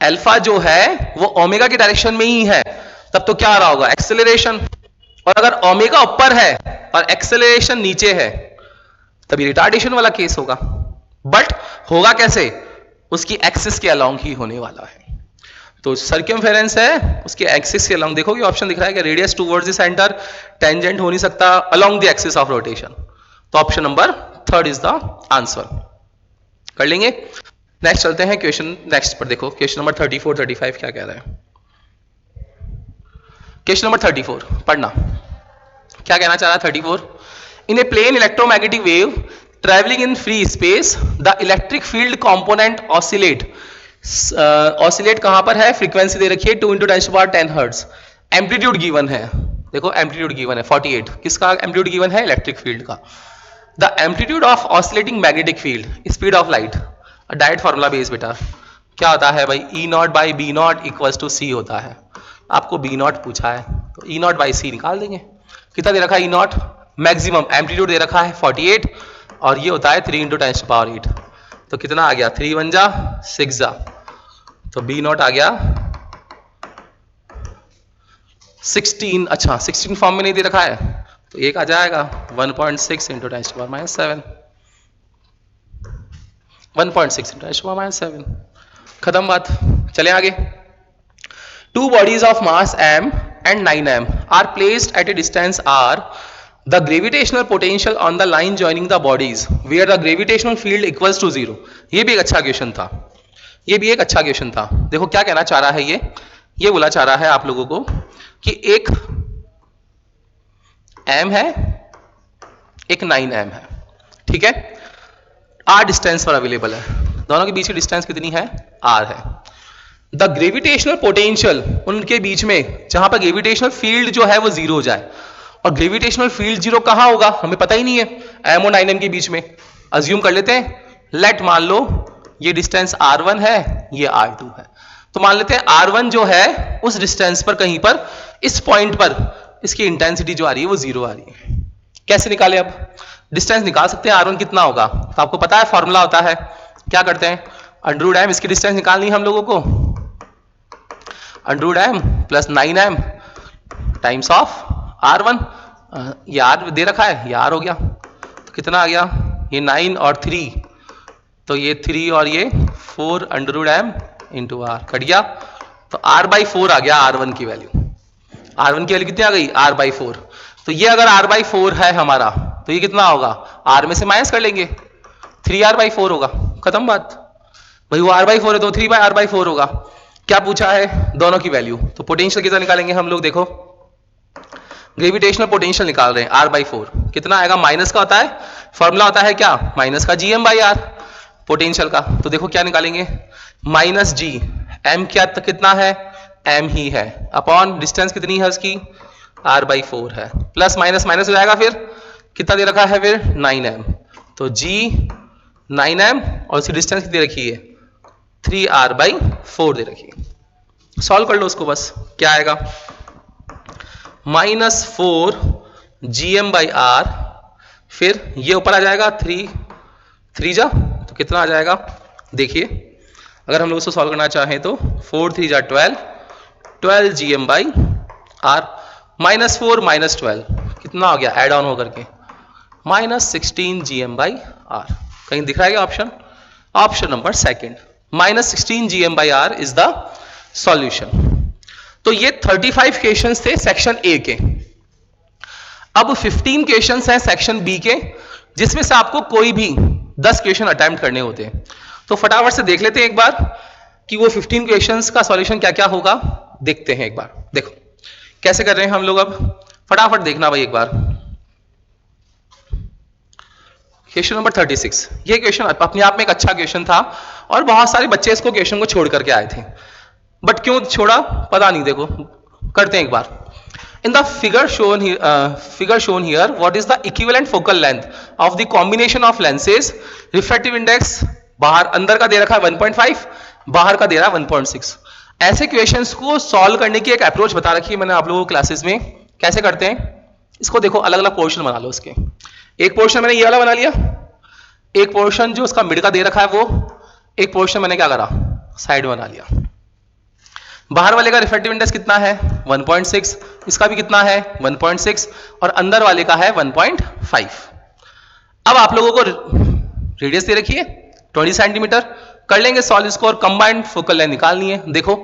अल्फा जो है वो ओमेगा की डायरेक्शन में ही है, तब तो क्या आ रहा होगा, एक्सेलरेशन। और अगर ओमेगा ऊपर है और एक्सेलरेशन नीचे है तभी रिटार्डेशन वाला केस होगा। बट होगा कैसे, उसकी एक्सिस के अलोंग ही होने वाला है। तो सर्कमफेरेंस है उसके एक्सिस के अलोंग, देखो ये ऑप्शन दिख रहा है कि radius towards the centre, tangent हो नहीं सकता, along the axis of rotation, तो option number third is the answer. कर लेंगे। नेक्स्ट चलते हैं क्वेश्चन नेक्स्ट पर, देखो क्वेश्चन नंबर 34 35 क्या कह रहा है। क्वेश्चन नंबर 34 पढ़ना, क्या कहना चाह रहा है 34, in a plane electromagnetic wave travelling in free space the electric field component oscillate, oscillate कहां पर है, फ्रीक्वेंसी दे रखी है 2 × 10⁻10 हर्ट्ज, एम्पलीट्यूड गिवन है, देखो एम्पलीट्यूड गिवन है 48, किसका एम्पलीट्यूड गिवन है, इलेक्ट्रिक फील्ड का। The amplitude of oscillating magnetic field, speed of light, direct formula base बेटा, क्या होता है भाई, E naught by B naught equals to C होता है। आपको बी नॉट पूछा है तो ई नॉट बाई सी निकाल देंगे। कितना दे रखा है ई नॉट, मैक्सिमम एम्पलीट्यूड दे रखा है 48 और ये होता है 3 × 10⁸, तो कितना आ गया 3 1 जा 6 जा, तो बी नॉट आ गया 16, अच्छा 16 फॉर्म में नहीं दे रखा है तो एक आ जाएगा 1.6 × 10⁻7, 1.6 × 10⁻7, खत्म बात। चले आगे। Two bodies of mass m and 9m are placed at a distance r. The gravitational potential on the line joining the bodies where the gravitational field equals to 0. ये भी एक अच्छा क्वेश्चन था, ये भी एक अच्छा क्वेश्चन था। देखो क्या कहना चाह रहा है ये बोला चाह रहा है आप लोगों को कि एक m है एक 9m है, ठीक है, r डिस्टेंस पर अवेलेबल है, दोनों के बीच की डिस्टेंस कितनी है, r है। द ग्रेविटेशनल पोटेंशियल उनके बीच में, जहां पर ग्रेविटेशनल फील्ड जो है वो जीरो हो जाए। और ग्रेविटेशनल फील्ड जीरो कहां होगा हमें पता ही नहीं है, एम और 9m के बीच में। अज्यूम कर लेते हैं, लेट मान लो ये डिस्टेंस r1 है, ये r2 है, तो मान लेते हैं r1 जो है उस डिस्टेंस पर कहीं पर इस पॉइंट पर इसकी इंटेंसिटी जो आ रही है वो जीरो आ रही है। कैसे निकाले? अब डिस्टेंस निकाल सकते हैं, r1 कितना होगा तो आपको पता है, फॉर्मूला होता है, क्या करते हैं, अंडर एम, इसकी डिस्टेंस निकालनी है हम लोगों को, under m plus 9m times of r1, ये r दे रखा है, ये r हो गया, तो कितना आ गया, ये 9 और 3, तो ये 3 और ये 4 under m into r cut गया, तो r/4 आ गया r1 की वैल्यू। r1 की वैल्यू कितनी आ गई, r/4। तो ये अगर r/4 है हमारा, तो ये कितना होगा, r में से माइनस कर लेंगे, 3r/4 होगा, खत्म बात। भाई वो r/4 है तो 3r/4 होगा। क्या पूछा है, दोनों की वैल्यू। तो पोटेंशियल कितना निकालेंगे हम लोग, देखो ग्रेविटेशनल पोटेंशियल निकाल रहे हैं, r/4 कितना आएगा, माइनस का होता है, फॉर्मूला होता है क्या, माइनस का gm/r पोटेंशियल का। तो देखो क्या निकालेंगे, माइनस g, m क्या कितना है, m ही है, अपॉन डिस्टेंस कितनी है उसकी, r/4 है, प्लस माइनस माइनस हो जाएगा, फिर कितना दे रखा है, फिर 9m, तो g 9m और उसकी डिस्टेंस कितनी रखी है, 3r/4 दे रखी है। सॉल्व कर लो उसको बस, क्या आएगा, -4 gm/r, फिर ये ऊपर आ जाएगा 3 जा, तो कितना आ जाएगा, देखिए अगर हम लोग उसको सॉल्व करना चाहें तो 4 3 जा 12 gm/r, -4 -12 कितना हो गया, एड ऑन होकर के -16 gm/r। कहीं दिख रहा है क्या option, option number second, -16 gm/r is the solution. तो ये 35 क्वेश्चंस थे सेक्शन ए के। अब 15 क्वेश्चंस हैं सेक्शन बी के, जिसमें से आपको कोई भी 10 क्वेश्चन अटेम्प्ट करने होते हैं। तो फटाफट से देख लेते हैं एक बार कि वो 15 क्वेश्चंस का सॉल्यूशन क्या क्या होगा, देखते हैं एक बार। देखो कैसे कर रहे हैं हम लोग, अब फटाफट देखना भाई एक बार। क्वेश्चन नंबर 36, ये क्वेश्चन अपने आप में एक अच्छा क्वेश्चन था और बहुत सारे बच्चे इसको क्वेश्चन को छोड़ करके आए थे, बट क्यों छोड़ा पता नहीं, देखो करते हैं एक बार। In the figure shown here, what is the equivalent focal length of the combination of lenses? Refractive index बाहर अंदर का दे रखा है 1.5, बाहर का दे रहा है 1.6। ऐसे क्वेश्चंस को सॉल्व करने की एक अप्रोच बता रखी है मैंने आप लोगों को क्लासेस में। कैसे करते हैं इसको, देखो अलग अलग पोर्शन बना लो इसके। एक पोर्शन मैंने ये वाला बना लिया, एक पोर्शन जो उसका मिड का दे रखा है वो, एक पोर्शन मैंने क्या करा, साइड बना लिया। बाहर वाले का रिफ्रैक्टिव इंडेक्स कितना है 1.6, इसका भी कितना है 1.6, और अंदर वाले का है 1.5। अब आप लोगों को रेडियस दे रखी है 20 सेंटीमीटर, कर लेंगे सॉल्व इसको, और कंबाइंड फोकल लेंथ निकालनी है। देखो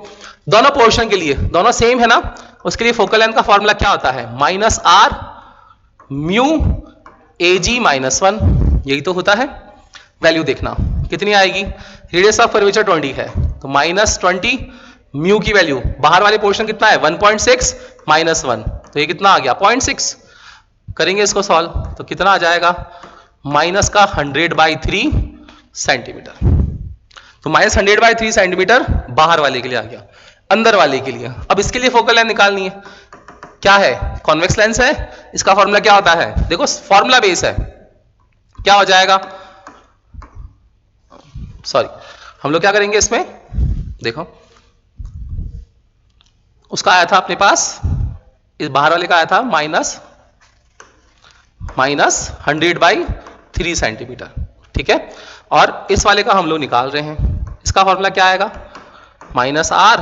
दोनों पोर्शन के लिए दोनों सेम है ना, उसके लिए फोकल लेंथ का फॉर्मूला क्या होता है, -r म्यू ag-1, यही तो होता है। वैल्यू देखना कितनी आएगी, रेडियस ऑफ कर्वेचर 20 है, तो -20 म्यू की वैल्यू, बाहर वाले पोर्शन कितना है 1.6 -1, तो ये कितना आ गया 0.6। करेंगे इसको सॉल्व तो कितना आ जाएगा, माइनस का 100/3 सेंटीमीटर, तो -100/3 सेंटीमीटर बाहर वाले के लिए आ गया। अंदर वाले के लिए अब इसके लिए फोकल लेंथ निकालनी है, क्या है, कॉन्वेक्स लेंस है, इसका फॉर्मूला क्या होता है, देखो फॉर्मूला बेस है, क्या हो जाएगा, सॉरी हम लोग क्या करेंगे इसमें, देखो उसका आया था अपने पास, इस बाहर वाले का आया था -100/3 सेंटीमीटर, ठीक है, और इस वाले का हम लोग निकाल रहे हैं, इसका फॉर्मूला क्या आएगा, -r,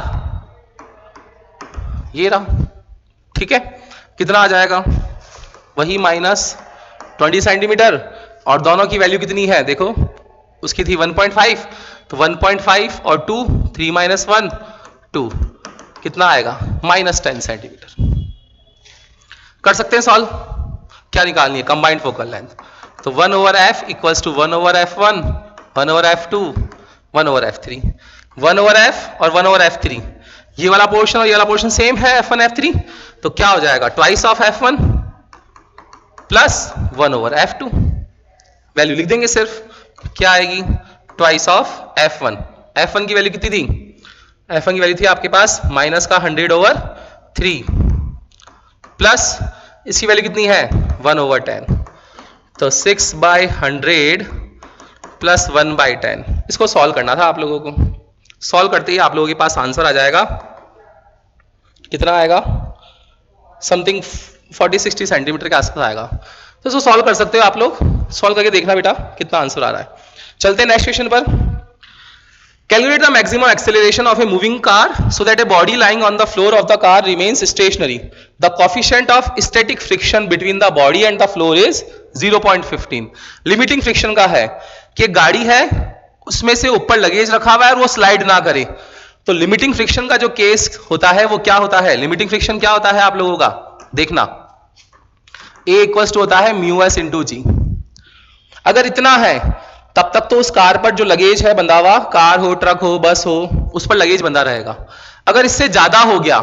ये रहा, ठीक है, कितना आ जाएगा, वही -20 सेंटीमीटर, और दोनों की वैल्यू कितनी है, देखो उसकी थी 1.5, तो 1.5 और 2, 3 - 1 2, कितना आएगा -10 सेंटीमीटर। कर सकते हैं सॉल्व, क्या निकालनी है, कंबाइंड फोकल लेंथ, तो 1/f equals to 1/f1, 1/f2, 1/f3, 1/f और 1/f3, ये वाला पोर्शन और ये वाला पोर्शन सेम है f1 f3, तो क्या हो जाएगा twice of f1 plus 1/f2, value लिख देंगे सिर्फ, क्या आएगी ट्वाइस ऑफ f1, f1 की वैल्यू कितनी थी, F1 की वैल्यू थी आपके पास माइनस का 100/3 प्लस इसकी वैल्यू कितनी है 1/10, तो 6/100 प्लस 1/10। इसको सॉल्व करना था आप लोगों को। सॉल्व करते ही आप लोगों के पास आंसर आ जाएगा, कितना आएगा, समथिंग 40-60 सेंटीमीटर के आसपास आएगा। तो इसको सॉल्व कर सकते हो आप लोग, सॉल्व करके देखना बेटा कितना आंसर आ रहा है। चलते हैं नेक्स्ट क्वेश्चन पर। Calculate the maximum acceleration of a moving car so that a body lying on the floor of the car remains stationary. The coefficient of static friction between the body and the floor is 0.15. Limiting friction का है कि गाड़ी है उसमें से ऊपर luggage रखा हुआ है और वो स्लाइड ना करे। तो लिमिटिंग फ्रिक्शन का जो केस होता है वो क्या होता है, लिमिटिंग फ्रिक्शन क्या होता है आप लोगों का देखना, A इक्वल होता है म्यू एस इंटू जी। अगर इतना है तब तक तो उस कार पर जो लगेज है बंधा हुआ, कार हो, ट्रक हो, बस हो, उस पर लगेज बंधा रहेगा। अगर इससे ज्यादा हो गया,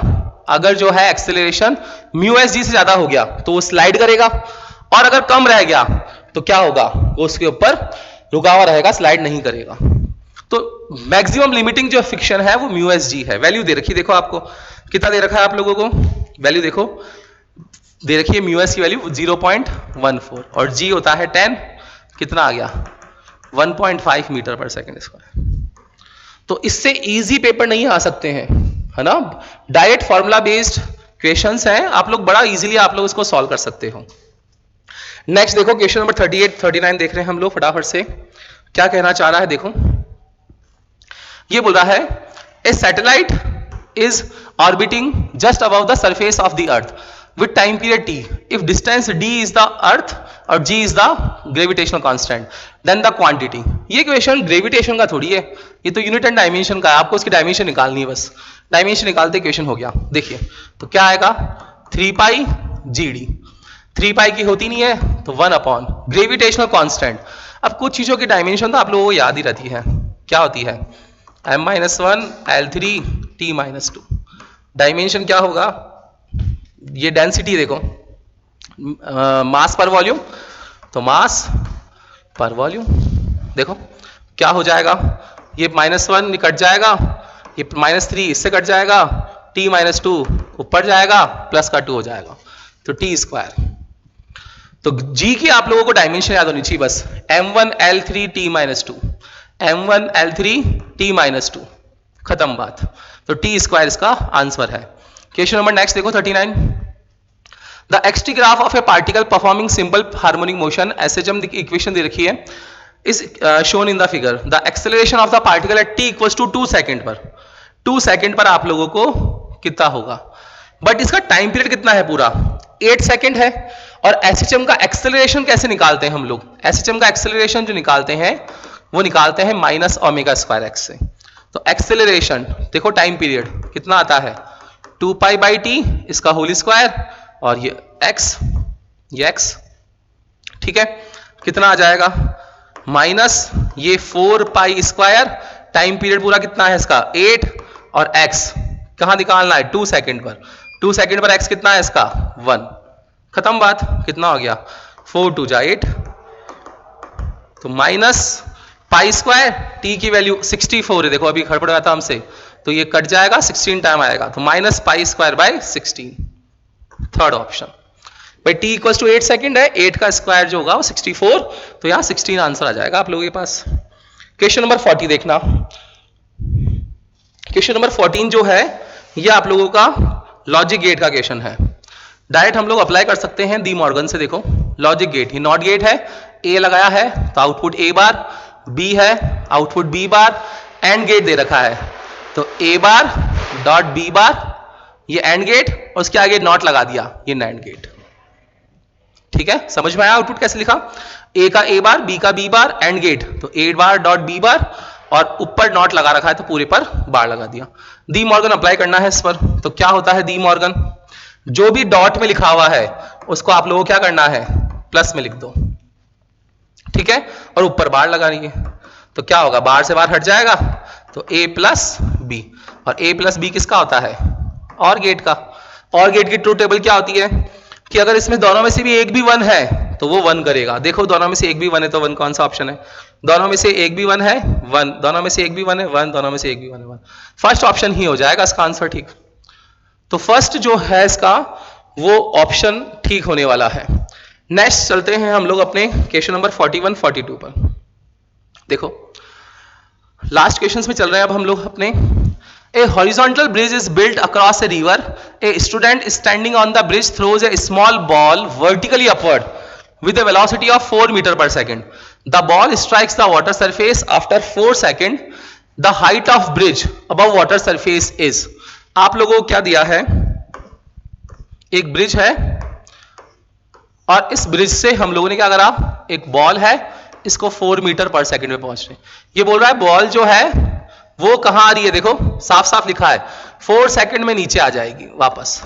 अगर जो है एक्सेलरेशन म्यू एस जी से ज्यादा हो गया तो वो स्लाइड करेगा, और अगर कम रह गया तो क्या होगा, वो उसके ऊपर रुका हुआ रहेगा, स्लाइड नहीं करेगा। तो मैक्सिमम लिमिटिंग जो फ्रिक्शन है वो म्यू एस जी है। वैल्यू दे रखी, देखो आपको कितना दे रखा है आप लोगों को, वैल्यू देखो दे रखी है, म्यू एस की वैल्यू 0.14 और जी होता है 10, कितना आ गया 1.5 मीटर पर सेकेंड स्क्वायर। तो इससे इजी पेपर नहीं आ सकते हैं, है ना, डायरेक्ट फॉर्मूला बेस्ड क्वेश्चंस हैं, आप लोग बड़ा इजीली आप लोग इसको सॉल्व कर सकते हो। नेक्स्ट देखो क्वेश्चन नंबर 38 39 देख रहे हैं हम लोग फटाफट से, क्या कहना चाह रहा है देखो, ये बोल रहा है a satellite is orbiting just above the surface of the earth with time period t, if distance d is the earth और g is the gravitational constant, then the quantity। ये क्वेश्चन ग्रेविटेशन का थोड़ी है, ये तो unit and dimension का है, आपको उसकी डायमेंशन निकालनी है, बस डायमेंशन निकालते क्वेश्चन हो गया। देखिए तो क्या आएगा 3π gd, 3π की होती नहीं है तो 1 ग्रेविटेशनल कांस्टेंट। अब कुछ चीजों की डायमेंशन तो आप लोगों को याद ही रहती है, क्या होती है m-1 L3 T-2, डायमेंशन क्या होगा, ये डेंसिटी देखो, मास पर वॉल्यूम, तो मास पर वॉल्यूम देखो क्या हो जाएगा, ये -1 कट जाएगा, ये -3 इससे कट जाएगा, T-2 ऊपर जाएगा, प्लस का 2 हो जाएगा, तो T स्क्वायर। तो G की आप लोगों को डायमेंशन याद होनी चाहिए बस, m1 L3 T-2, m1 L3 T-2, खत्म बात। तो T स्क्वायर इसका आंसर है। क्वेश्चन नंबर नेक्स्ट देखो 39, the XT graph of a particle performing simple harmonic motion, SHM equation दे रखी है, is shown in the figure, the acceleration of the particle at t equals to 2 second पर, 2 second पर आप लोगों को कितना होगा, बट इसका टाइम पीरियड कितना है पूरा 8 सेकंड है। और एसएचएम का एक्सेलरेशन कैसे निकालते हैं हम लोग, एसएचएम का एक्सेलरेशन जो निकालते हैं वो निकालते हैं -ω²x से। तो एक्सेलरेशन देखो टाइम पीरियड कितना आता है 2π/t इसका होल स्क्वायर, और ये x, ठीक है, कितना आ जाएगा माइनस ये 4π², टाइम पीरियड पूरा कितना है इसका 8, और x कहां निकालना है 2 सेकंड पर, 2 सेकंड पर x कितना है इसका 1, खत्म बात। कितना हो गया 4 2 जा 8, तो -π², t की वैल्यू 64 है, देखो अभी खड़बड़ हुआ था हमसे, तो ये कट जाएगा 16 टाइम आएगा, तो -π²/16, थर्ड ऑप्शन। भाई t इक्वल टू 8 सेकंड है, 8 का स्क्वायर जो होगा वो 64, तो यहां 16 आंसर आ जाएगा आप लोगों के पास। क्वेश्चन नंबर 40 देखना, क्वेश्चन नंबर 14 जो है ये आप लोगों का लॉजिक गेट का क्वेश्चन है, डायरेक्ट हम लोग अप्लाई कर सकते हैं डी मॉर्गन से। देखो लॉजिक गेट, ये नॉट गेट है, ए लगाया है तो आउटपुट ए बार, बी है output B bar, and gate दे रखा है तो ए बार डॉट बी बार, ये एंड गेट, और उसके आगे नॉट लगा दिया, ये नैंड गेट। ठीक है, समझ में आया आउटपुट कैसे लिखा, ए का ए बार, बी का बी बार, एंड गेट, तो ए बार डॉट बी बार, और ऊपर नॉट लगा रखा है तो पूरे पर बार लगा दिया। डी मॉर्गन अप्लाई करना है इस पर, तो क्या होता है डी मॉर्गन, जो भी डॉट में लिखा हुआ है उसको आप लोगों को क्या करना है प्लस में लिख दो, ठीक है, और ऊपर बार लगा रही है, तो क्या होगा बार से बार हट जाएगा, तो a प्लस बी, और a प्लस बी किसका होता है और गेट का। और गेट की ट्रूथ टेबल क्या होती है कि अगर इसमें दोनों में से भी एक भी 1 है तो वो 1 करेगा। देखो दोनों में से एक भी 1 है तो 1 कौन सा ऑप्शन है? दोनों में से एक भी 1 है 1, दोनों में से एक भी 1 है 1, दोनों में से एक भी 1 है 1। फर्स्ट ऑप्शन ही हो जाएगा इसका आंसर ठीक। तो फर्स्ट जो है इसका वो ऑप्शन ठीक होने वाला है। नेक्स्ट चलते हैं हम लोग अपने क्वेश्चन नंबर 41 42 पर। देखो लास्ट क्वेश्चंस में चल रहे हैं अब हम लोग अपने। A horizontal bridge is built across a river. A student standing on the bridge throws a small ball vertically upward with a velocity of 4 meter per second. The ball strikes the water surface after 4 seconds. The height of bridge above water surface is. आप लोगों को क्या दिया है? एक bridge है और इस ब्रिज से हम लोगों ने क्या करा? एक बॉल है, इसको 4 मीटर पर सेकंड में पहुंच रहे। ये बोल रहा है बॉल जो है वो कहां आ रही है? देखो साफ साफ लिखा है 4 सेकंड में नीचे आ जाएगी वापस।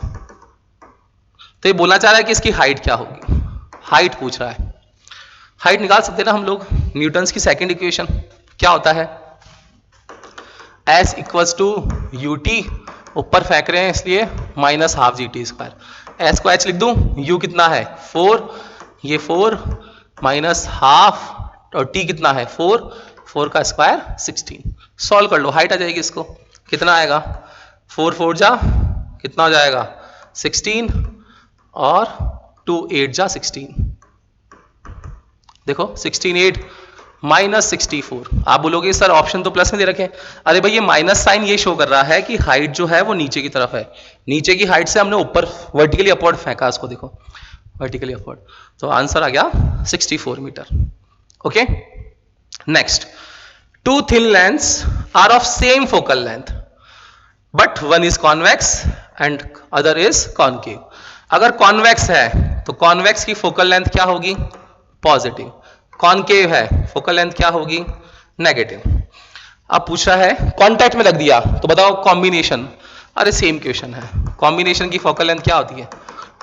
तो ये बोलना चाह रहा है कि इसकी हाइट क्या होगी? हाइट पूछ रहा है। हाइट निकाल सकते हैं ना हम लोग। न्यूटन्स की सेकंड इक्वेशन क्या होता है? S equals to u t, ऊपर फेंक रहे हैं इसलिए minus half g t square. S को एच लिख दूं, यू कितना है 4, ये 4 माइनस हाफ और टी कितना है 4, 4 का स्क्वायर 16। सॉल्व कर लो, हाइट आ जाएगी इसको। कितना आएगा? 4 4 जा कितना हो जाएगा 16 और 2 8 जा 16। देखो 16 8 माइनस 64। आप बोलोगे सर ऑप्शन तो प्लस में दे रखे हैं। अरे भाई ये माइनस साइन ये शो कर रहा है कि हाइट जो है वो नीचे की तरफ है। नीचे की हाइट से हमने ऊपर वर्टिकली अपवर्ड फेंका इसको, देखो वर्टिकली अपवर्ड। तो आंसर आ गया 64 metre. Okay next, two thin lengths are of same focal length but one is convex and other is concave. अगर कॉन्वेक्स है तो कॉन्वेक्स की फोकल लेंथ क्या होगी? पॉजिटिव। कॉनकेव है फोकल लेंथ क्या होगी? नेगेटिव। अब पूछ रहा है कॉन्टैक्ट में रख दिया तो बताओ कॉम्बिनेशन। अरे सेम क्वेश्चन है। कॉम्बिनेशन की फोकल लेंथ क्या होती है?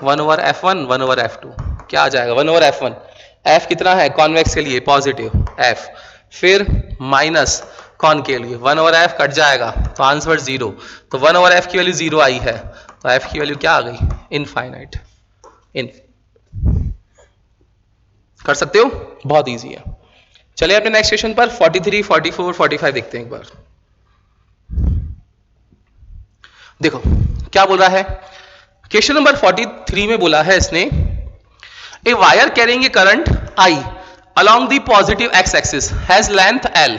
1/f1 1/f2। क्या आ जाएगा? 1/f1। f कितना है कॉन्वेक्स के लिए? Positive f। फिर माइनस कॉनकेव के लिए 1/f कट जाएगा तो आंसर 0। तो 1/f की वैल्यू 0 आई है तो f की वैल्यू क्या आ गई? इनफाइनाइट। कर सकते हो, बहुत इजी है। चलिए अपने नेक्स्ट क्वेश्चन पर 43 44 45 देखते हैं एक बार। देखो क्या बोल रहा है क्वेश्चन नंबर 43 में। बोला है इसने a wire carrying a current I along the positive x axis has length L.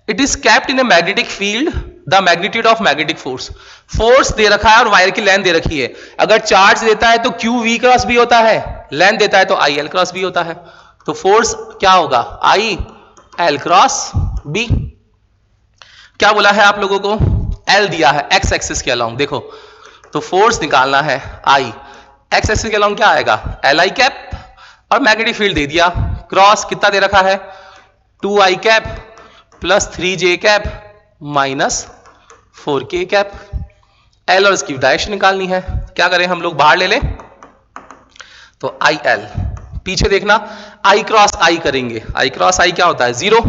It is kept in a magnetic field. The magnitude of magnetic force. Force दे रखा है और वायर की लेंथ दे रखी है। अगर चार्ज देता है तो Q V क्रॉस B होता है, लेंथ देता है तो I L क्रॉस B होता है। तो फोर्स क्या होगा? I L cross B। क्या बोला है आप लोगों को? L दिया है x एक्सिस के अलोंग। देखो तो फोर्स निकालना है I x एक्सिस के अलोंग क्या आएगा? L I कैप और मैग्नेटिक फील्ड दे दिया। क्रॉस कितना दे रखा है? 2I cap plus 3J cap minus 4K cap. L और इसकी डायरेक्शन निकालनी है। क्या करें हम लोग? बाहर ले लें तो IL। पीछे देखना I क्रॉस I करेंगे, I क्रॉस I क्या होता है? 0।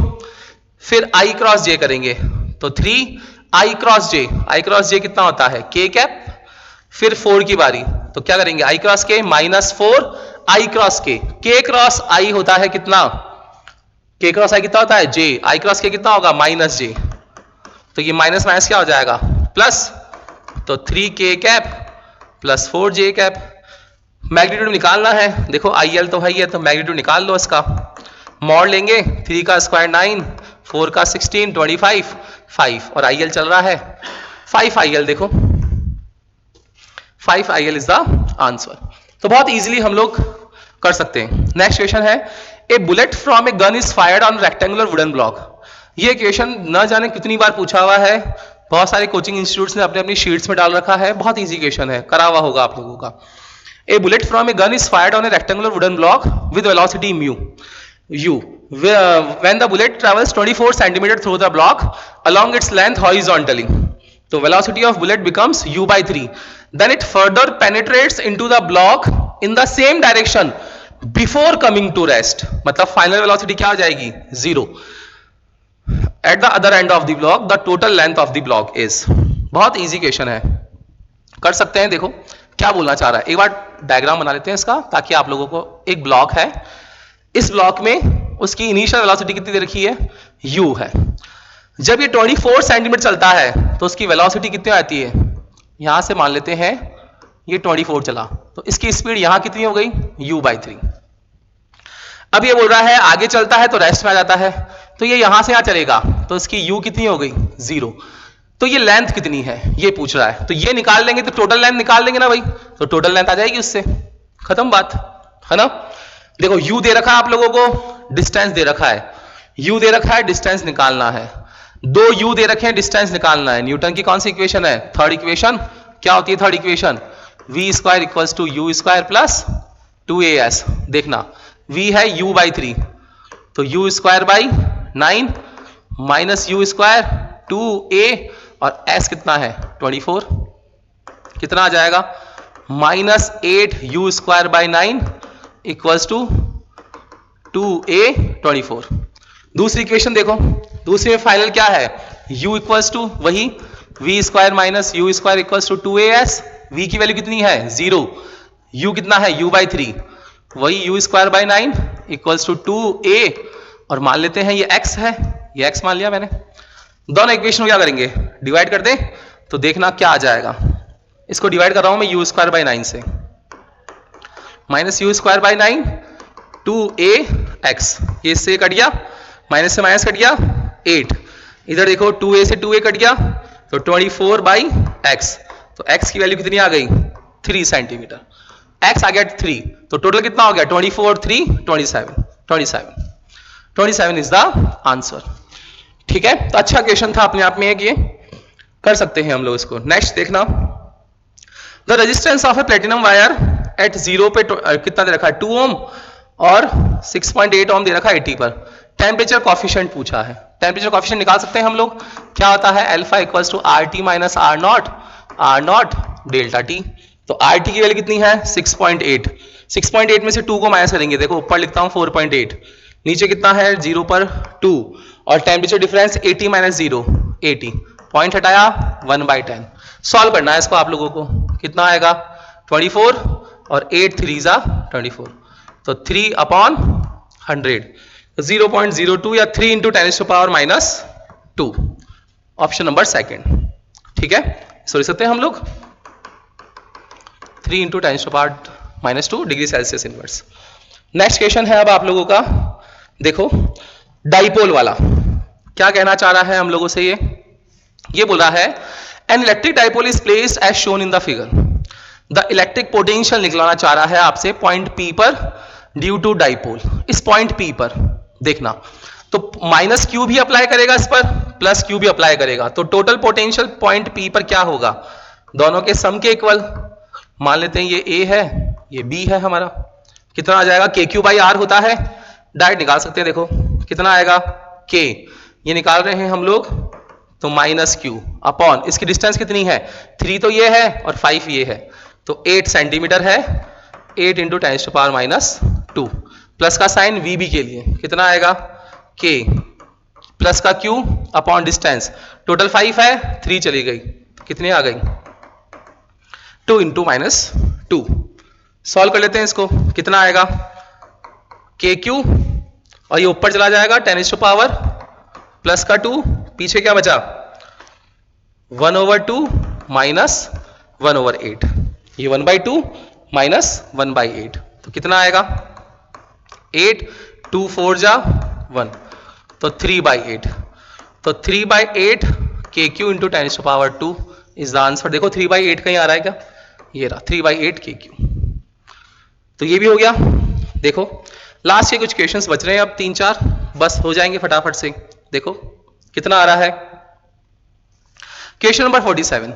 फिर I क्रॉस J करेंगे तो 3I cross J। I cross J कितना होता है? K cap. फिर 4 की बारी तो क्या करेंगे? I cross K minus 4 I cross K। K cross I होता है कितना? K क्रॉस I कितना होता है? J। I क्रॉस K कितना होगा? Minus J। तो ये माइनस माइनस क्या हो जाएगा? प्लस। तो 3K cap plus 4J cap. Magnitude निकालना है। देखो IL तो है ही है तो मैग्नीट्यूड निकाल लो इसका। मॉड लेंगे 3 का स्क्वायर 9, 4 का 16 25 5 और IL चल रहा है 5IL। देखो 5IL इज द आंसर। तो बहुत इजीली हम लोग कर सकते हैं। नेक्स्ट क्वेश्चन है a bullet from a gun is fired on rectangular wooden block. ये क्वेश्चन न जाने कितनी बार पूछा हुआ है, बहुत सारे कोचिंग इंस्टीट्यूट्स ने अपने अपनी शीट्स में डाल रखा है। बहुत इजी क्वेश्चन है, करा हुआ होगा आप लोगों का। A bullet from a gun is fired on a rectangular wooden block with velocity mu u when the bullet travels 24 centimeter through the block along its length horizontally. So velocity of bullet becomes u/3. Then it further penetrates into the block in the same direction before coming to rest. मतलब final velocity क्या हो जाएगी? 0. At the other end of the block, the total length of the block is. बहुत easy question है, कर सकते हैं। देखो क्या बोलना चाह रहा है, एक बार डायग्राम बना लेते हैं इसका ताकि आप लोगों को, एक ब्लॉक है, इस ब्लॉक में उसकी इनिशियल वेलोसिटी कितनी दे रखी है, u है। जब ये 24 सेंटीमीटर चलता है तो उसकी वेलोसिटी कितनी आती है, यहां से मान लेते हैं ये 24 चला तो इसकी स्पीड यहां कितनी हो गई, u/3। अब ये बोल रहा है आगे चलता है तो रेस्ट में आ जाता है, तो ये यहां से यहां चलेगा तो इसकी u कितनी हो गई, 0। तो ये लेंथ कितनी है ये पूछ रहा है, तो ये निकाल लेंगे तो टोटल लेंथ निकाल लेंगे ना भाई, तो टोटल लेंथ आ जाएगी उससे, खत्म बात है ना। देखो u दे रखा है आप लोगों को, डिस्टेंस दे रखा है, u दे रखा है, डिस्टेंस निकालना है, दो u दे रखे हैं, डिस्टेंस निकालना है। न्यूटन की कौन सी इक्वेशन है, थर्ड इक्वेशन। क्या होती है third equation, v square equals to u square plus 2as। देखना v है u/3 तो u square by 9 minus u square 2a और s कितना है 24, कितना आ जाएगा -8 u square by 9 equals to 2a 24। दूसरी इक्वेशन देखो, दूसरी में फाइनल क्या है, u इक्वल्स टू वही v square minus u square equals to 2as। v की वैल्यू कितनी है 0, u कितना है u/3 वही u square by 9 equals to 2a और मान लेते हैं ये x है, ये x मान लिया मैंने। दोनों इक्वेशन को क्या करेंगे, डिवाइड कर दें तो देखना क्या आ जाएगा। इसको डिवाइड कर रहा हूं मैं u स्क्वायर बाई 9 से, minus u square by 9 2ax, ये इससे कट गया, माइनस से माइनस कट गया 8, इधर देखो 2a से 2a कट गया तो 24 बाई x, तो x की वैल्यू कितनी आ गई 3 सेंटीमीटर, x आ गया 3, तो टोटल कितना हो गया 24 3 27 इज द आंसर। ठीक है, तो अच्छा क्वेश्चन था अपने आप में, एक ये कर सकते हैं हम लोग इसको। नेक्स्ट देखना, the resistance of A platinum wire eight 0 पे कितना दे रखा है 2 ओम और 6.8 ओम दे रखा है 80 पर। टेम्परेचर कॉफिशिएंट पूछा है, टेम्परेचर कॉफिशिएंट निकाल सकते हैं हम लोग, क्या होता है alpha equals to RT minus R0 delta T। तो RT की वैल्यू कितनी है 6.8, 6.8 में से 2 को माइनस करेंगे, देखो ऊपर लिखता हूं 4.8, नीचे कितना है 0 पर 2 और टेम्परेचर डिफरेंस 80 माइनस 0 80, पॉइंट हटाया 1/10। सॉल्व करना है इसको आप लोगों को, कितना आएगा 24 और 8 3 जा 24, तो 3/100, 0.02 या 3 इंटू 10⁻⁻², ऑप्शन नंबर सेकंड। ठीक है, सोच सकते हैं हम लोग 3 into 10⁻⁻² degree Celsius inverse. Next question है अब आप लोगों का, देखो डाइपोल वाला क्या कहना चाह रहा है हम लोगों से, ये बोला है an electric dipole is placed as shown in the figure. The electric potential निकलना चाह रहा है आपसे पॉइंट P पर ड्यू टू डाइपोल। इस पॉइंट P पर देखना, तो माइनस Q भी अप्लाई करेगा इस पर, प्लस Q भी अप्लाई करेगा, तो टोटल पोटेंशियल पॉइंट P पर क्या होगा, दोनों के सम के इक्वल। मान लेते हैं ये A है ये B है हमारा, कितना आ जाएगा KQ/R होता है, डायरेक्ट निकाल सकते हैं, देखो कितना आएगा K, ये निकाल रहे हैं हम लोग तो माइनस Q अपॉन इसकी डिस्टेंस कितनी है 3 तो ये है और 5 ये है, तो 8 सेंटीमीटर है, 8 इंटू 10⁻², प्लस का साइन VB के लिए कितना आएगा K प्लस का Q अपॉन डिस्टेंस, टोटल 5 है 3 चली गई, कितनी आ गई 2 इंटू -2। सॉल्व कर लेते हैं इसको, कितना आएगा KQ और ये ऊपर चला जाएगा 10⁻² प्लस का 2, पीछे क्या बचा 1/2 माइनस 1/8, ये 1/2 माइनस 1/8, तो कितना आएगा 8 2 4 जा 1, तो 3/8, तो 3/8 KQ into 10⁻² is the answer. देखो 3/8 कहीं आ रहा है क्या, ये रहा 3/8 KQ, तो ये भी हो गया। देखो लास्ट के कुछ क्वेश्चंस बच रहे हैं अब 3-4, बस हो जाएंगे फटाफट से। देखो कितना आ रहा है, question number 47,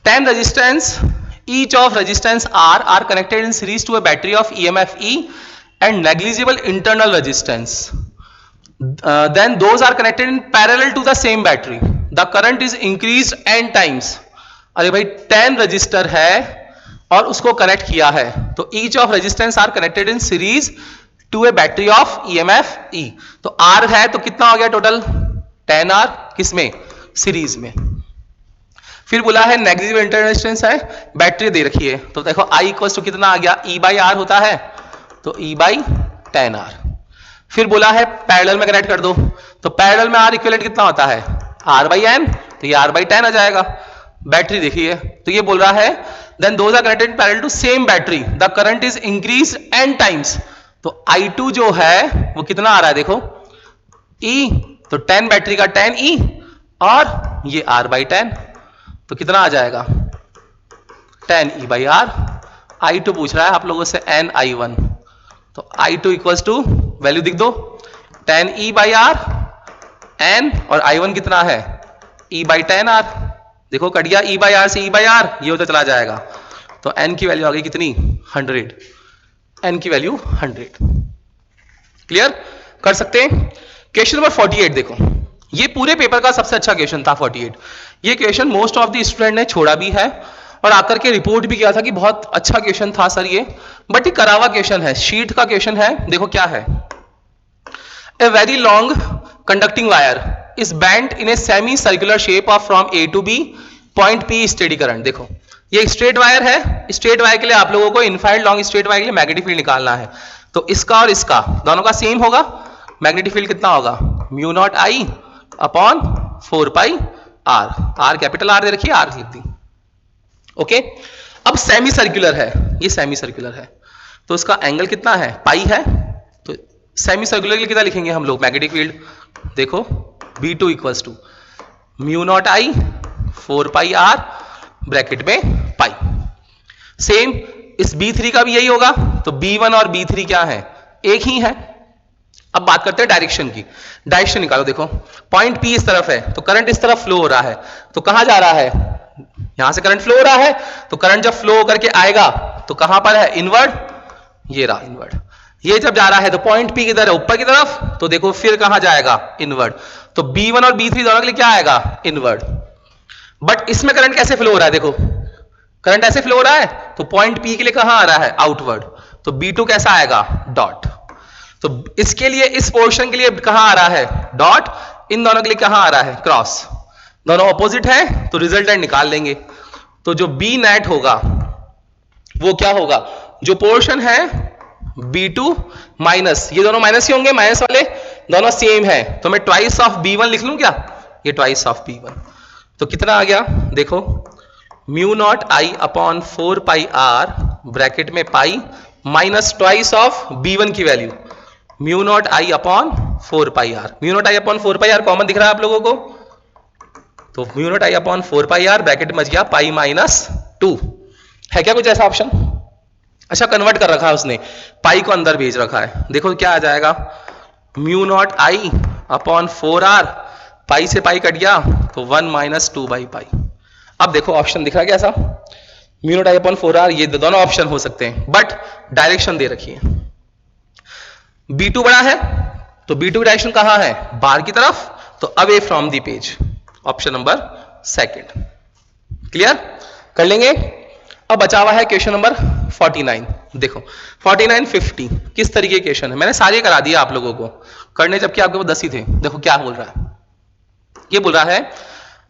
10 resistance each of resistance R are connected in series to a battery of EMF E and negligible internal resistance, then those are connected in parallel to the same battery, the current is increased n times। अरे भाई 10 register है और उसको connect किया है, तो each of resistance are connected in series to a battery of EMF E, तो R है तो कितना हो गया टोटल 10R, किसमें सीरीज में। फिर बोला है नेगेटिव इंटरनेशंस है, बैटरी दे रखी है, तो देखो आई इक्वल टू कितना आ गया, ई बाई आर होता है, तो ई बाई 10R। फिर बोला है पैरेलल में कनेक्ट कर दो, तो पैरेलल में आर इक्विवेलेंट कितना होता है, आर बाई एन, तो ये आर बाई 10 आ जाएगा। बैटरी देखिए, तो ये बोल रहा है then those are connected parallel to same battery, the current is increase n times, तो I2 जो है वो कितना आ रहा है देखो, E, तो 10 बैटरी का 10E और ये R बाई 10, तो कितना आ जाएगा 10E बाई आर। I2 पूछ रहा है आप लोगों से NI1, तो I2 इक्वल्स टू वैल्यू लिख दो 10E बाई आर, N और I1 कितना है E बाई 10R। देखो कट गया E बाई आर से E बाई आर, ये होता चला जाएगा, तो N की वैल्यू आ गई कितनी 100, N की वैल्यू 100। क्लियर कर सकते हैं। क्वेश्चन नंबर 48 देखो, ये पूरे पेपर का सबसे अच्छा क्वेश्चन था 48। ये question most of the student ने छोड़ा भी है और आकर के रिपोर्ट भी किया था कि बहुत अच्छा क्वेश्चन था सर ये, बट ये करा हुआ क्वेश्चन है, शीट का क्वेश्चन है। देखो क्या है, a very long conducting wire is bent in a semi circular shape of from A to B, point P steady current. देखो ये स्ट्रेट वायर है, स्ट्रेट वायर के लिए आप लोगों को इनफाइनाइट लॉन्ग स्ट्रेट वायर के लिए मैग्नेटिक फील्ड निकालना है, तो इसका और इसका दोनों का सेम होगा, मैग्नेटिक फील्ड कितना होगा mu naught I upon 4 pi R, R capital R दे रखिए, आर लिख दी। ओके, अब सेमी सर्कुलर है, ये सेमी सर्कुलर है, तो इसका एंगल कितना है पाई है, तो सेमी सर्कुलर के लिए कितना लिखेंगे हम लोग मैग्नेटिक फील्ड, देखो B2 equals to mu naught I 4 pi R bracket में पाई। सेम इस B3 का भी यही होगा, तो B1 और B3 क्या है एक ही है। अब बात करते हैं डायरेक्शन की, डायरेक्शन निकालो। देखो पॉइंट P इस तरफ है, तो करंट इस तरफ फ्लो हो रहा है, तो कहां जा रहा है, यहां से करंट फ्लो हो रहा है, तो करंट जब फ्लो करके आएगा तो कहां पर है इनवर्ड, ये रहा इनवर्ड। ये जब जा रहा है तो पॉइंट P किधर है ऊपर की तरफ, तो देखो फिर कहां जाएगा इनवर्ड, तो B1 और B3 दोनों के लिए क्या आएगा इनवर्ड। बट इसमें करंट कैसे फ्लो हो रहा है, देखो करंट ऐसे फ्लो हो रहा है, तो पॉइंट P के लिए कहां आ रहा है आउटवर्ड, तो B2 कैसा आएगा डॉट, तो इसके लिए इस पोर्शन के लिए कहां आ रहा है डॉट, इन दोनों के लिए कहां आ रहा है क्रॉस, दोनों ऑपोजिट है, तो रिजल्टेंट निकाल लेंगे। तो जो B नेट होगा वो क्या होगा, जो पोर्शन है B2 माइनस, ये दोनों माइनस ही होंगे, माइनस वाले दोनों सेम है, तो मैं ट्वाइस ऑफ B1 लिख लूं क्या, ये ट्वाइस ऑफ B1, तो कितना आ गया देखो mu naught I upon 4 pi R bracket में pi minus twice of B1 की value mu naught I upon 4 pi R, mu naught I upon 4 pi R common दिख रहा है आप लोगों को, तो mu naught I upon 4 pi R bracket में बच गया पाई माइनस 2। है क्या कुछ ऐसा ऑप्शन, अच्छा कन्वर्ट कर रखा है उसने, पाई को अंदर भेज रखा है, देखो क्या आ जाएगा mu naught I upon 4R, पाई से पाई कट गया तो 1 माइनस 2 बाई पाई। अब देखो ऑप्शन दिख रहा है कैसा, mu naught I upon 4R, ये दोनों ऑप्शन हो सकते हैं, बट डायरेक्शन दे रखी है। B2 बड़ा है, तो B2 की डायरेक्शन कहां है बाहर की तरफ, तो away from the page, option number second. Clear कर लेंगे। अब बचा हुआ है क्वेश्चन नंबर 49। देखो 49 50 किस तरीके के क्वेश्चन है, मैंने सारे करा दिए आप लोगों को करने, जबकि आपके पास 10 ही थे। देखो क्या बोल रहा है, ये बोल रहा है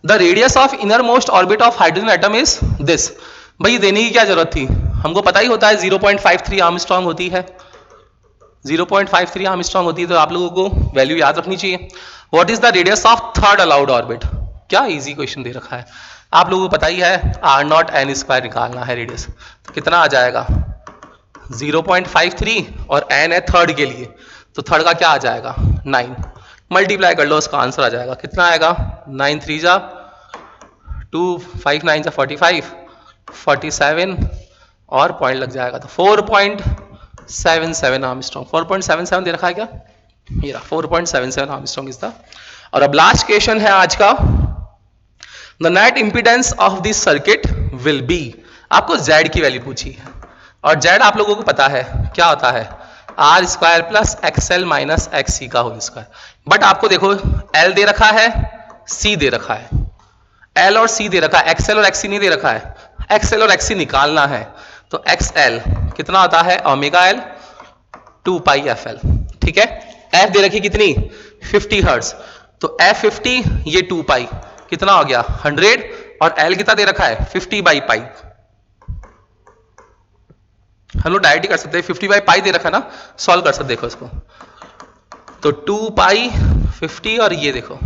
the radius of inner most orbit of hydrogen atom is this. भाई देने की क्या जरूरत थी, हमको पता ही होता है 0.53 आर्मस्ट्रांग होती है, 0.53 आर्मस्ट्रांग होती है, तो आप लोगों को वैल्यू याद रखनी चाहिए। What is the radius of third allowed orbit, क्या इजी क्वेश्चन दे रखा है, आप लोगों को पता ही है आर नॉट एन स्क्वायर निकालना है रेडियस, तो कितना आ जाएगा 0.53 और एन है थर्ड के लिए, तो थर्ड का क्या आ जाएगा 9, मल्टीप्लाई कर लो उसका आंसर आ जाएगा, कितना आएगा 9 3 जा 2 5 9 जा 45 47 और पॉइंट लग जाएगा, तो 4.77 आर्मस्ट्रांग, 4.77 दे रखा है क्या, ये रहा 4.77 आर्मस्ट्रांग इज द। और अब लास्ट क्वेश्चन है आज का, the net impedance of this circuit will be, आपको Z की वैल्यू पूछी है, और Z आप लोगों को पता है क्या होता है R square plus XL minus XC का होल स्क्वायर, बट आपको देखो L दे रखा है C दे रखा है, L और C दे रखा है, एक्सएल और एक्सी नहीं दे रखा है, एक्सएल और एक्सी निकालना है, तो एक्सएल कितना होता है ओमेगा एल 2 पाई एफ एल, ठीक है। एफ दे रखी कितनी 50 हर्ट्ज, तो एफ 50 ये 2 पाई कितना हो गया 100 और L कितना दे रखा है 50 बाई पाई। हम लोग डायरेक्ट ही कर सकते हैं, 50 बाई पाई दे रखा है ना, सॉल्व कर सकते, देखो इसको तो 2 पाई 50 और ये देखो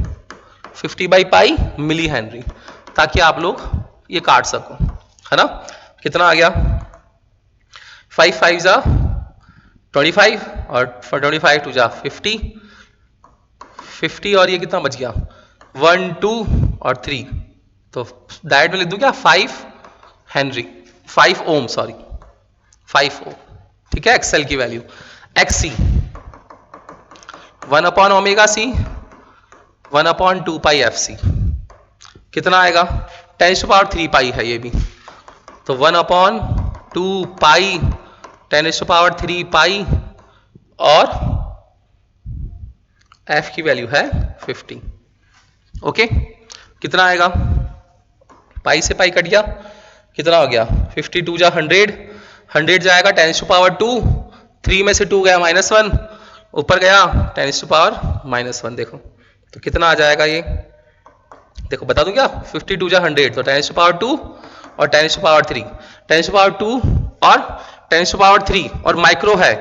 50 बाई पाई मिली हेनरी, ताकि आप लोग ये काट सको, है ना। कितना आ गया 5 5 जा 25 और 25 2 जा 50 और ये कितना बच गया 1 2 और 3, तो डायरेक्ट में लिख दूं क्या 5 हेनरी 5 ओम सॉरी 5 ओम, ठीक है। एक्सएल की value XC 1 upon omega C 1 upon 2 पाई FC, कितना आएगा 10⁻³ पाई है ये भी, तो 1 अपॉन 2 पाई 10⁻³ पाई और F की वैल्यू है 50। ओके, कितना आएगा पाई से पाई कट गया, कितना हो गया 52 जा 100 जाएगा 10⁻², 3 में से 2 गया -1, ऊपर गया 10⁻⁻1, देखो तो कितना आ जाएगा ये, देखो बता दूं क्या 52 जा 100 तो 10⁻² और 10⁻³ 10⁻² और 10⁻³ और माइक्रो है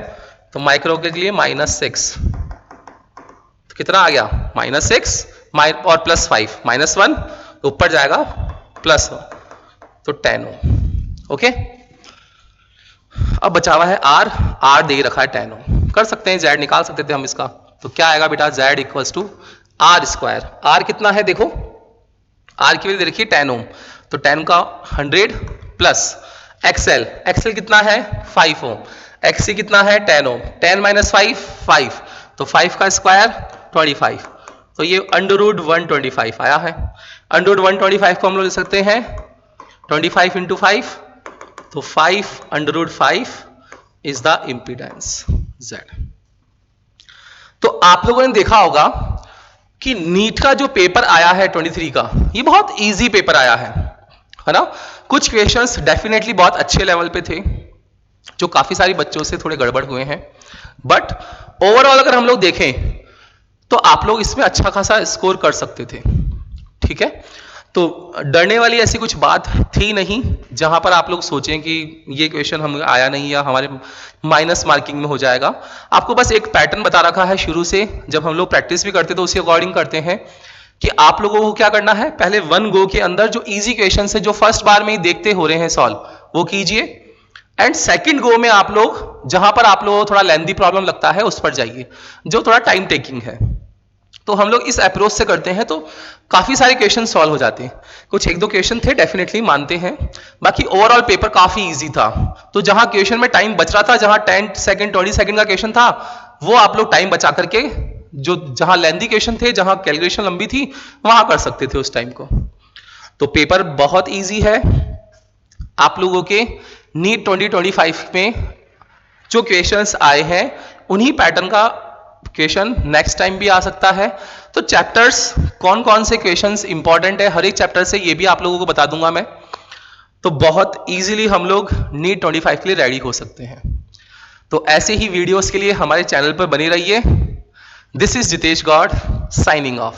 तो माइक्रो के लिए -6, तो कितना आ गया -6 और +5 -1, ऊपर जाएगा +1, तो 10 ओम। ओके, अब बचा हुआ है R दे रखा है 10 ओम, कर सकते हैं Z निकाल सकते थे हम इसका, तो क्या आएगा बेटा Z = R²। R कितना है देखो, R की वैल्यू दे रखी है 10 ओम, तो 10 का 100 प्लस XL कितना है 5 ओम, XC कितना है 10 ओम, 10 - 5 5, तो 5 का स्क्वायर 25, तो ये √125 आया है। √125 को हम लोग ले सकते हैं 25 × 5, तो 5 √5 इज द इम्पीडेंस Z। तो आप लोगों ने देखा होगा कि नीट का जो पेपर आया है 23 का, ये बहुत इजी पेपर आया है ना। कुछ क्वेश्चंस डेफिनेटली बहुत अच्छे लेवल पे थे, जो काफी सारी बच्चों से थोड़े गड़बड़ हुए हैं, बट ओवरऑल अगर हम लोग देखें तो आप लोग इसमें अच्छा खासा स्कोर कर सकते थे, ठीक है। तो डरने वाली ऐसी कुछ बात थी नहीं, जहां पर आप लोग सोचें कि ये क्वेश्चन हमें आया नहीं या हमारे माइनस मार्किंग में हो जाएगा। आपको बस एक पैटर्न बता रखा है शुरू से, जब हम लोग प्रैक्टिस भी करते तो उसी अकॉर्डिंग करते हैं कि आप लोगों को क्या करना है, पहले 1 गो के अंदर जो इजी क्वेश्चन है, जो फर्स्ट बार में ही देखते हो रहे हैं सॉल्व, वो कीजिए, एंड सेकंड गो में आप लोग जहां पर आप लोगों को थोड़ा लेंथी प्रॉब्लम लगता है उस पर जाइए, जो थोड़ा टाइम टेकिंग है। तो हम लोग इस अप्रोच से करते हैं तो काफी सारे क्वेश्चन सॉल्व हो जाते हैं। कुछ 1-2 क्वेश्चन थे डेफिनेटली मानते हैं, बाकी ओवरऑल पेपर काफी इजी था। तो जहां क्वेश्चन में टाइम बच रहा था, जहां 10 सेकंड 20 सेकंड का क्वेश्चन था, वो आप लोग टाइम बचा करके जो जहां लेंथी क्वेश्चन थे, जहां कैलकुलेशन लंबी थी, वहां कर सकते थे उस टाइम को। तो पेपर बहुत इजी है। आप लोगों के नीट 2025 में जो क्वेश्चंस आए हैं उन्हीं पैटर्न का क्वेश्चन नेक्स्ट टाइम भी आ सकता है। तो चैप्टर्स कौन कौन से क्वेश्चंस इंपॉर्टेंट है हर एक चैप्टर से, ये भी आप लोगों को बता दूंगा मैं। तो बहुत इजीली हम लोग नीट 25 के लिए रेडी हो सकते हैं। तो ऐसे ही वीडियोस के लिए हमारे चैनल पर बने रहिए। This is Jitesh Gaur signing of.